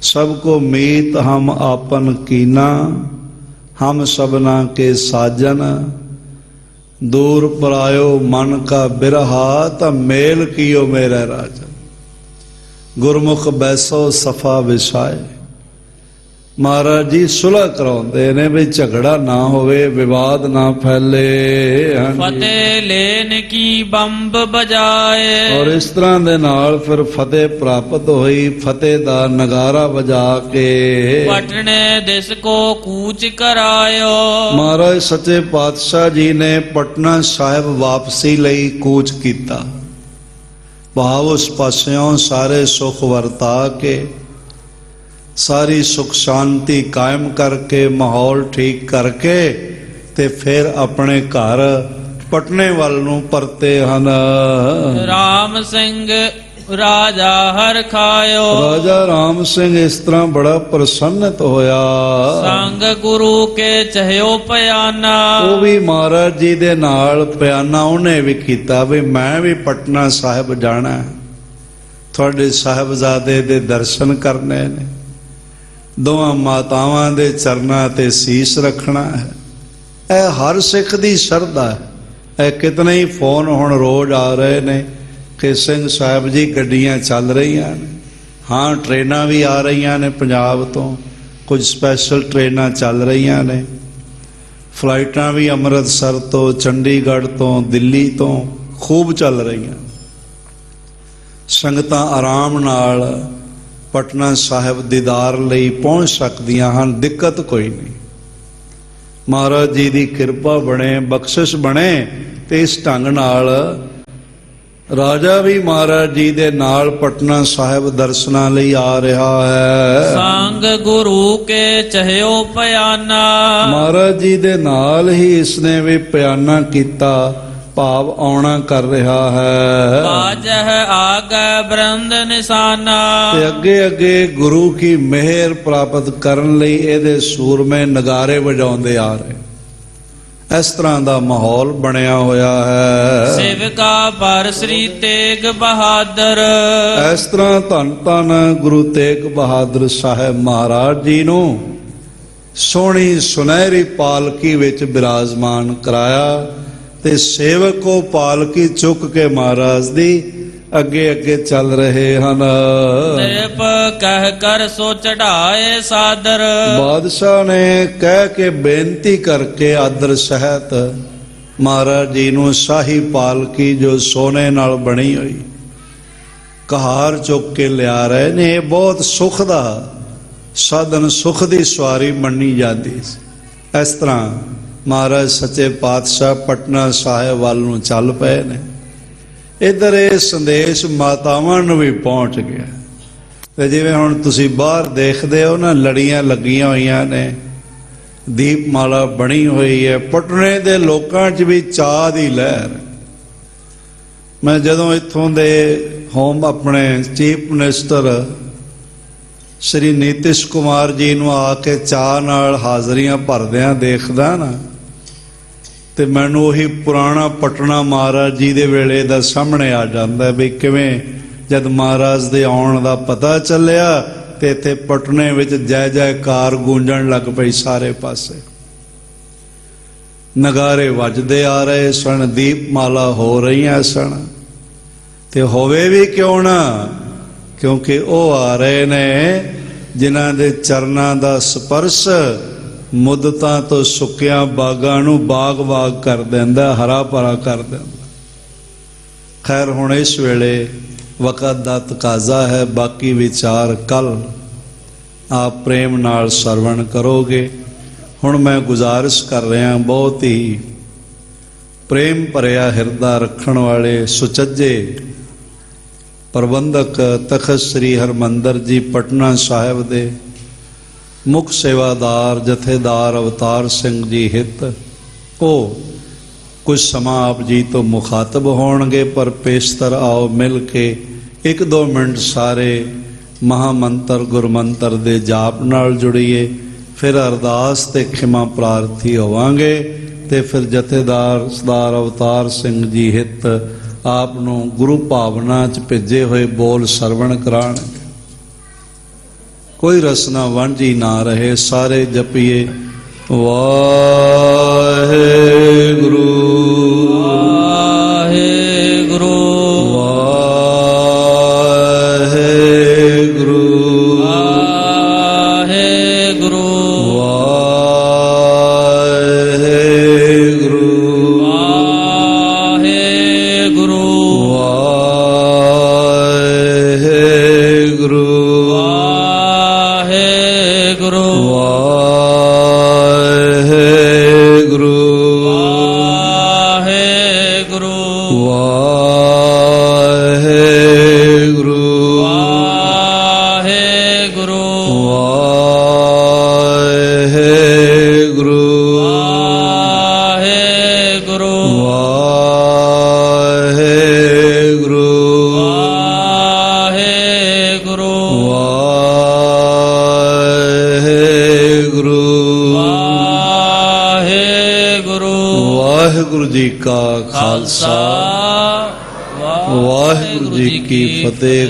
ਸਭ ਕੋ ਮੀਤ ਹਮ ਆਪਨ ਕੀਨਾ, ਹਮ ਸਭਨਾ ਕੇ ਸਾਜਨ। ਦੂਰ ਪਰਾਇਓ ਮਨ ਕਾ ਬਿਰਹਾ, ਤਾਂ ਮੇਲ ਕੀਓ ਮੇਰੇ ਰਾਜਨ। ਗੁਰਮੁਖ ਬੈਸੋ ਸਫਾ ਵਿਛਾਏ। ਮਹਾਰਾਜ ਜੀ ਸੁਲ੍ਹਾ ਕਰਾਉਂਦੇ ਨੇ ਵੀ ਝਗੜਾ ਨਾ ਹੋਵੇ, ਵਿਵਾਦ ਨਾ ਫੈਲੇ। ਫਤਿਹ ਲੈਨ ਕੀ ਬੰਬ ਬਜਾਏ। ਔਰ ਇਸ ਤਰ੍ਹਾਂ ਦੇ ਨਾਲ ਫਿਰ ਫਤਿਹ ਪ੍ਰਾਪਤ ਹੋਈ। ਫਤਿਹ ਦਾ ਨਗਾਰਾ ਵਜਾ ਕੇ ਪਟਨੇ ਦਿਸ ਕੋ ਕੂਚ ਕਰਾਇਓ। ਮਹਾਰਾਜ ਸੱਚੇ ਪਾਤਸ਼ਾਹ ਜੀ ਨੇ ਪਟਨਾ ਸਾਹਿਬ ਵਾਪਸੀ ਲਈ ਕੂਚ ਕੀਤਾ। ਭਾਵ ਉਸ ਪਾਸਿਓਂ ਸਾਰੇ ਸੁਖ ਵਰਤਾ ਕੇ, ਸਾਰੀ ਸੁਖ ਸ਼ਾਂਤੀ ਕਾਇਮ ਕਰਕੇ, ਮਾਹੌਲ ਠੀਕ ਕਰਕੇ ਤੇ ਫਿਰ ਆਪਣੇ ਘਰ ਪਟਨੇ ਵੱਲ ਨੂੰ ਪਰਤੇ ਹਨ। ਰਾਮ ਸਿੰਘ ਰਾਜਾ ਹਰ ਖਾਇਓ। ਰਾਜਾ ਰਾਮ ਸਿੰਘ ਇਸ ਤਰ੍ਹਾਂ ਬੜਾ ਪ੍ਰਸੰਨਿਤ ਹੋਇਆ। ਸੰਗ ਗੁਰੂ ਕੇ ਚਹਿਓ ਪਿਆਨਾ। ਉਹ ਵੀ ਮਹਾਰਾਜ ਜੀ ਦੇ ਨਾਲ ਪਿਆਨਾ ਉਹਨੇ ਵੀ ਕੀਤਾ ਵੀ ਮੈਂ ਵੀ ਪਟਨਾ ਸਾਹਿਬ ਜਾਣਾ, ਤੁਹਾਡੇ ਸਾਹਿਬਜ਼ਾਦੇ ਦੇ ਦਰਸ਼ਨ ਕਰਨੇ ਨੇ, ਦੋਵਾਂ ਮਾਤਾਵਾਂ ਦੇ ਚਰਨਾਂ ਤੇ ਸੀਸ ਰੱਖਣਾ ਹੈ। ਇਹ ਹਰ ਸਿੱਖ ਦੀ ਸ਼ਰਧਾ ਹੈ। ਇਹ ਕਿਤਨੇ ਹੀ ਫੋਨ ਹੁਣ ਰੋਜ਼ ਆ ਰਹੇ ਨੇ ਕਿ ਸਿੰਘ ਸਾਹਿਬ ਜੀ ਗੱਡੀਆਂ ਚੱਲ ਰਹੀਆਂ ਨੇ। ਹਾਂ, ਟ੍ਰੇਨਾਂ ਵੀ ਆ ਰਹੀਆਂ ਨੇ ਪੰਜਾਬ ਤੋਂ, ਕੁਝ ਸਪੈਸ਼ਲ ਟ੍ਰੇਨਾਂ ਚੱਲ ਰਹੀਆਂ ਨੇ। ਫਲਾਈਟਾਂ ਵੀ ਅੰਮ੍ਰਿਤਸਰ ਤੋਂ, ਚੰਡੀਗੜ੍ਹ ਤੋਂ, ਦਿੱਲੀ ਤੋਂ ਖੂਬ ਚੱਲ ਰਹੀਆਂ। ਸੰਗਤਾਂ ਆਰਾਮ ਨਾਲ ਪਟਨਾ ਸਾਹਿਬ ਦੀਦਾਰ ਲਈ ਪਹੁੰਚ ਸਕਦੀਆਂ ਹਨ, ਦਿੱਕਤ ਕੋਈ ਨਹੀਂ। ਮਹਾਰਾਜ ਜੀ ਦੀ ਕਿਰਪਾ ਬਣੇ, ਬਖਸ਼ਿਸ਼ ਬਣੇ ਤੇ ਇਸ ਢੰਗ ਨਾਲ ਰਾਜਾ ਵੀ ਮਹਾਰਾਜ ਜੀ ਦੇ ਨਾਲ ਪਟਨਾ ਸਾਹਿਬ ਦਰਸ਼ਨਾਂ ਲਈ ਆ ਰਿਹਾ ਹੈ। ਸੰਗ ਗੁਰੂ ਕੇ ਚਹਿਓ ਪਿਆਨਾ। ਮਹਾਰਾਜ ਜੀ ਦੇ ਨਾਲ ਹੀ ਇਸਨੇ ਵੀ ਪਿਆਨਾ ਕੀਤਾ, ਭਾਵ ਆਉਣਾ ਕਰ ਰਿਹਾ ਹੈ। ਬਾਜਹ ਆਗੈ ਬ੍ਰੰਦ ਨਿਸ਼ਾਨਾ। ਤੇ ਅੱਗੇ ਅੱਗੇ ਗੁਰੂ ਕੀ ਮਿਹਰ ਪ੍ਰਾਪਤ ਕਰਨ ਲਈ ਇਹਦੇ ਸੂਰਮੇ ਨਗਾਰੇ ਵਜਾਉਂਦੇ ਆ ਰਹੇ। ਇਸ ਤਰ੍ਹਾਂ ਦਾ ਮਾਹੌਲ ਬਣਿਆ ਹੋਇਆ ਹੈ। ਸੇਵਕਾ ਪਰ ਸ੍ਰੀ ਤੇਗ ਬਹਾਦਰ। ਇਸ ਤਰ੍ਹਾਂ ਧੰਨ ਧੰਨ ਗੁਰੂ ਤੇਗ ਬਹਾਦਰ ਸਾਹਿਬ ਮਹਾਰਾਜ ਜੀ ਨੂੰ ਸੋਹਣੀ ਸੁਨਹਿਰੀ ਪਾਲਕੀ ਵਿੱਚ ਬਿਰਾਜਮਾਨ ਕਰਾਇਆ ਤੇ ਸੇਵਕ ਉਹ ਪਾਲਕੀ ਚੁੱਕ ਕੇ ਮਹਾਰਾਜ ਦੀ ਅੱਗੇ ਅੱਗੇ ਚੱਲ ਰਹੇ ਹਨ। ਨਿਰਪ ਕਹਿ ਕਰ ਸੋ ਚੜਾਏ ਸਾਦਰ। ਬਾਦਸ਼ਾਹ ਨੇ ਕਹਿ ਕੇ ਬੇਨਤੀ ਕਰਕੇ ਆਦਰ ਸਹਿਤ ਮਹਾਰਾਜ ਜੀ ਨੂੰ ਸ਼ਾਹੀ ਪਾਲਕੀ ਜੋ ਸੋਨੇ ਨਾਲ ਬਣੀ ਹੋਈ ਕਹਾਰ ਚੁੱਕ ਕੇ ਲਿਆ ਰਹੇ ਨੇ। ਇਹ ਬਹੁਤ ਸੁਖ ਦਾ ਸਾਧਨ, ਸੁਖ ਦੀ ਸਵਾਰੀ ਮੰਨੀ ਜਾਂਦੀ ਸੀ। ਇਸ ਤਰ੍ਹਾਂ ਮਹਾਰਾਜ ਸੱਚੇ ਪਾਤਸ਼ਾਹ ਪਟਨਾ ਸਾਹਿਬ ਵੱਲ ਨੂੰ ਚੱਲ ਪਏ ਨੇ। ਇੱਧਰ ਇਹ ਸੰਦੇਸ਼ ਮਾਤਾਵਾਂ ਨੂੰ ਵੀ ਪਹੁੰਚ ਗਿਆ ਤੇ ਜਿਵੇਂ ਹੁਣ ਤੁਸੀਂ ਬਾਹਰ ਦੇਖਦੇ ਹੋ ਨਾ, ਲੜੀਆਂ ਲੱਗੀਆਂ ਹੋਈਆਂ ਨੇ, ਦੀਪਮਾਲਾ ਬਣੀ ਹੋਈ ਹੈ। ਪਟਨੇ ਦੇ ਲੋਕਾਂ 'ਚ ਵੀ ਚਾਅ ਦੀ ਲਹਿਰ। ਮੈਂ ਜਦੋਂ ਇੱਥੋਂ ਦੇ ਹੋਮ ਆਪਣੇ ਚੀਫ ਮਿਨਿਸਟਰ ਸ਼੍ਰੀ ਨੀਤਿਸ਼ ਕੁਮਾਰ ਜੀ ਨੂੰ ਆ ਕੇ ਚਾਅ ਨਾਲ ਹਾਜ਼ਰੀਆਂ ਭਰਦਿਆਂ ਦੇਖਦਾ ਨਾ, ਤੇ ਮੈਨੂੰ ਉਹੀ ਪੁਰਾਣਾ ਪਟਨਾ ਮਹਾਰਾਜ ਜੀ ਦੇ ਵੇਲੇ ਦਾ ਸਾਹਮਣੇ ਆ ਜਾਂਦਾ ਵੀ ਕਿਵੇਂ ਜਦ ਮਹਾਰਾਜ ਦੇ ਆਉਣ ਦਾ ਪਤਾ ਚੱਲਿਆ ਤੇ ਇੱਥੇ ਪਟਨੇ ਵਿੱਚ ਜੈ ਜੈਕਾਰ ਗੂੰਜਣ ਲੱਗ ਪਈ ਸਾਰੇ ਪਾਸੇ। ਨਗਾਰੇ ਵੱਜਦੇ ਆ ਰਹੇ ਸਨ, ਦੀਪਮਾਲਾ ਹੋ ਰਹੀਆਂ ਸਨ। ਤੇ ਹੋਵੇ ਵੀ ਕਿਉਂ ਨਾ, ਕਿਉਂਕਿ ਉਹ ਆ ਰਹੇ ਨੇ ਜਿਨ੍ਹਾਂ ਦੇ ਚਰਨਾਂ ਦਾ ਸਪਰਸ਼ ਮੁੱਦਤਾਂ ਤੋਂ ਸੁੱਕਿਆਂ ਬਾਗਾਂ ਨੂੰ ਬਾਗ-ਬਾਗ ਕਰ ਦਿੰਦਾ, ਹਰਾ ਭਰਾ ਕਰ ਦਿੰਦਾ। ਖੈਰ ਹੁਣ ਇਸ ਵੇਲੇ ਵਕਤ ਦਾ ਤਕਾਜ਼ਾ ਹੈ, ਬਾਕੀ ਵਿਚਾਰ ਕੱਲ ਆਪ ਪ੍ਰੇਮ ਨਾਲ ਸਰਵਣ ਕਰੋਗੇ। ਹੁਣ ਮੈਂ ਗੁਜ਼ਾਰਿਸ਼ ਕਰ ਰਿਹਾ, ਬਹੁਤ ਹੀ ਪ੍ਰੇਮ ਭਰਿਆ ਹਿਰਦਾ ਰੱਖਣ ਵਾਲੇ ਸੁਚੱਜੇ ਪ੍ਰਬੰਧਕ ਤਖਤ ਸ੍ਰੀ ਹਰਮੰਦਰ ਜੀ ਪਟਨਾ ਸਾਹਿਬ ਦੇ ਮੁੱਖ ਸੇਵਾਦਾਰ ਜਥੇਦਾਰ ਅਵਤਾਰ ਸਿੰਘ ਜੀ ਹਿੱਤ, ਉਹ ਕੁਝ ਸਮਾਂ ਆਪ ਜੀ ਤੋਂ ਮੁਖਾਤਬ ਹੋਣਗੇ। ਪਰ ਪੇਸ਼ਤਰ ਆਓ ਮਿਲ ਕੇ 1-2 ਮਿੰਟ ਸਾਰੇ ਮਹਾਮੰਤਰ ਗੁਰਮੰਤਰ ਦੇ ਜਾਪ ਨਾਲ ਜੁੜੀਏ, ਫਿਰ ਅਰਦਾਸ ਤੇ ਖਿਮਾ ਪ੍ਰਾਰਥੀ ਹੋਵਾਂਗੇ ਤੇ ਫਿਰ ਜਥੇਦਾਰ ਸਰਦਾਰ ਅਵਤਾਰ ਸਿੰਘ ਜੀ ਹਿੱਤ ਆਪ ਨੂੰ ਗੁਰੂ ਭਾਵਨਾ 'ਚ ਭੇਜੇ ਹੋਏ ਬੋਲ ਸਰਵਣ ਕਰਾਉਣਗੇ। ਕੋਈ ਰਸਨਾ ਵਾਂਝੀ ਨਾ ਰਹੇ, ਸਾਰੇ ਜਪੀਏ ਵਾਹਿਗੁਰੂ ਵਾਹਿਗੁਰੂ ਵਾਹਿਗੁਰੂ ਵਾਹਿਗੁਰੂ ਵਾਹਿਗੁਰੂ ਵਾਹਿਗੁਰੂ ਵਾਹਿਗੁਰੂ ਵਾਹਿਗੁਰੂ ਵਾਹਿਗੁਰੂ ਵਾਹਿਗੁਰੂ ਵਾਹਿਗੁਰੂ ਵਾਹਿਗੁਰੂ ਵਾਹਿਗੁਰੂ ਵਾਹਿਗੁਰੂ ਵਾਹਿਗੁਰੂ ਵਾਹਿਗੁਰੂ ਵਾਹਿਗੁਰੂ ਵਾਹਿਗੁਰੂ ਵਾਹਿਗੁਰੂ ਜੀ ਕਾ ਖਾਲਸਾ ਵਾਹਿਗੁਰੂ ਜੀ ਕੀ ਫਤਿਹ।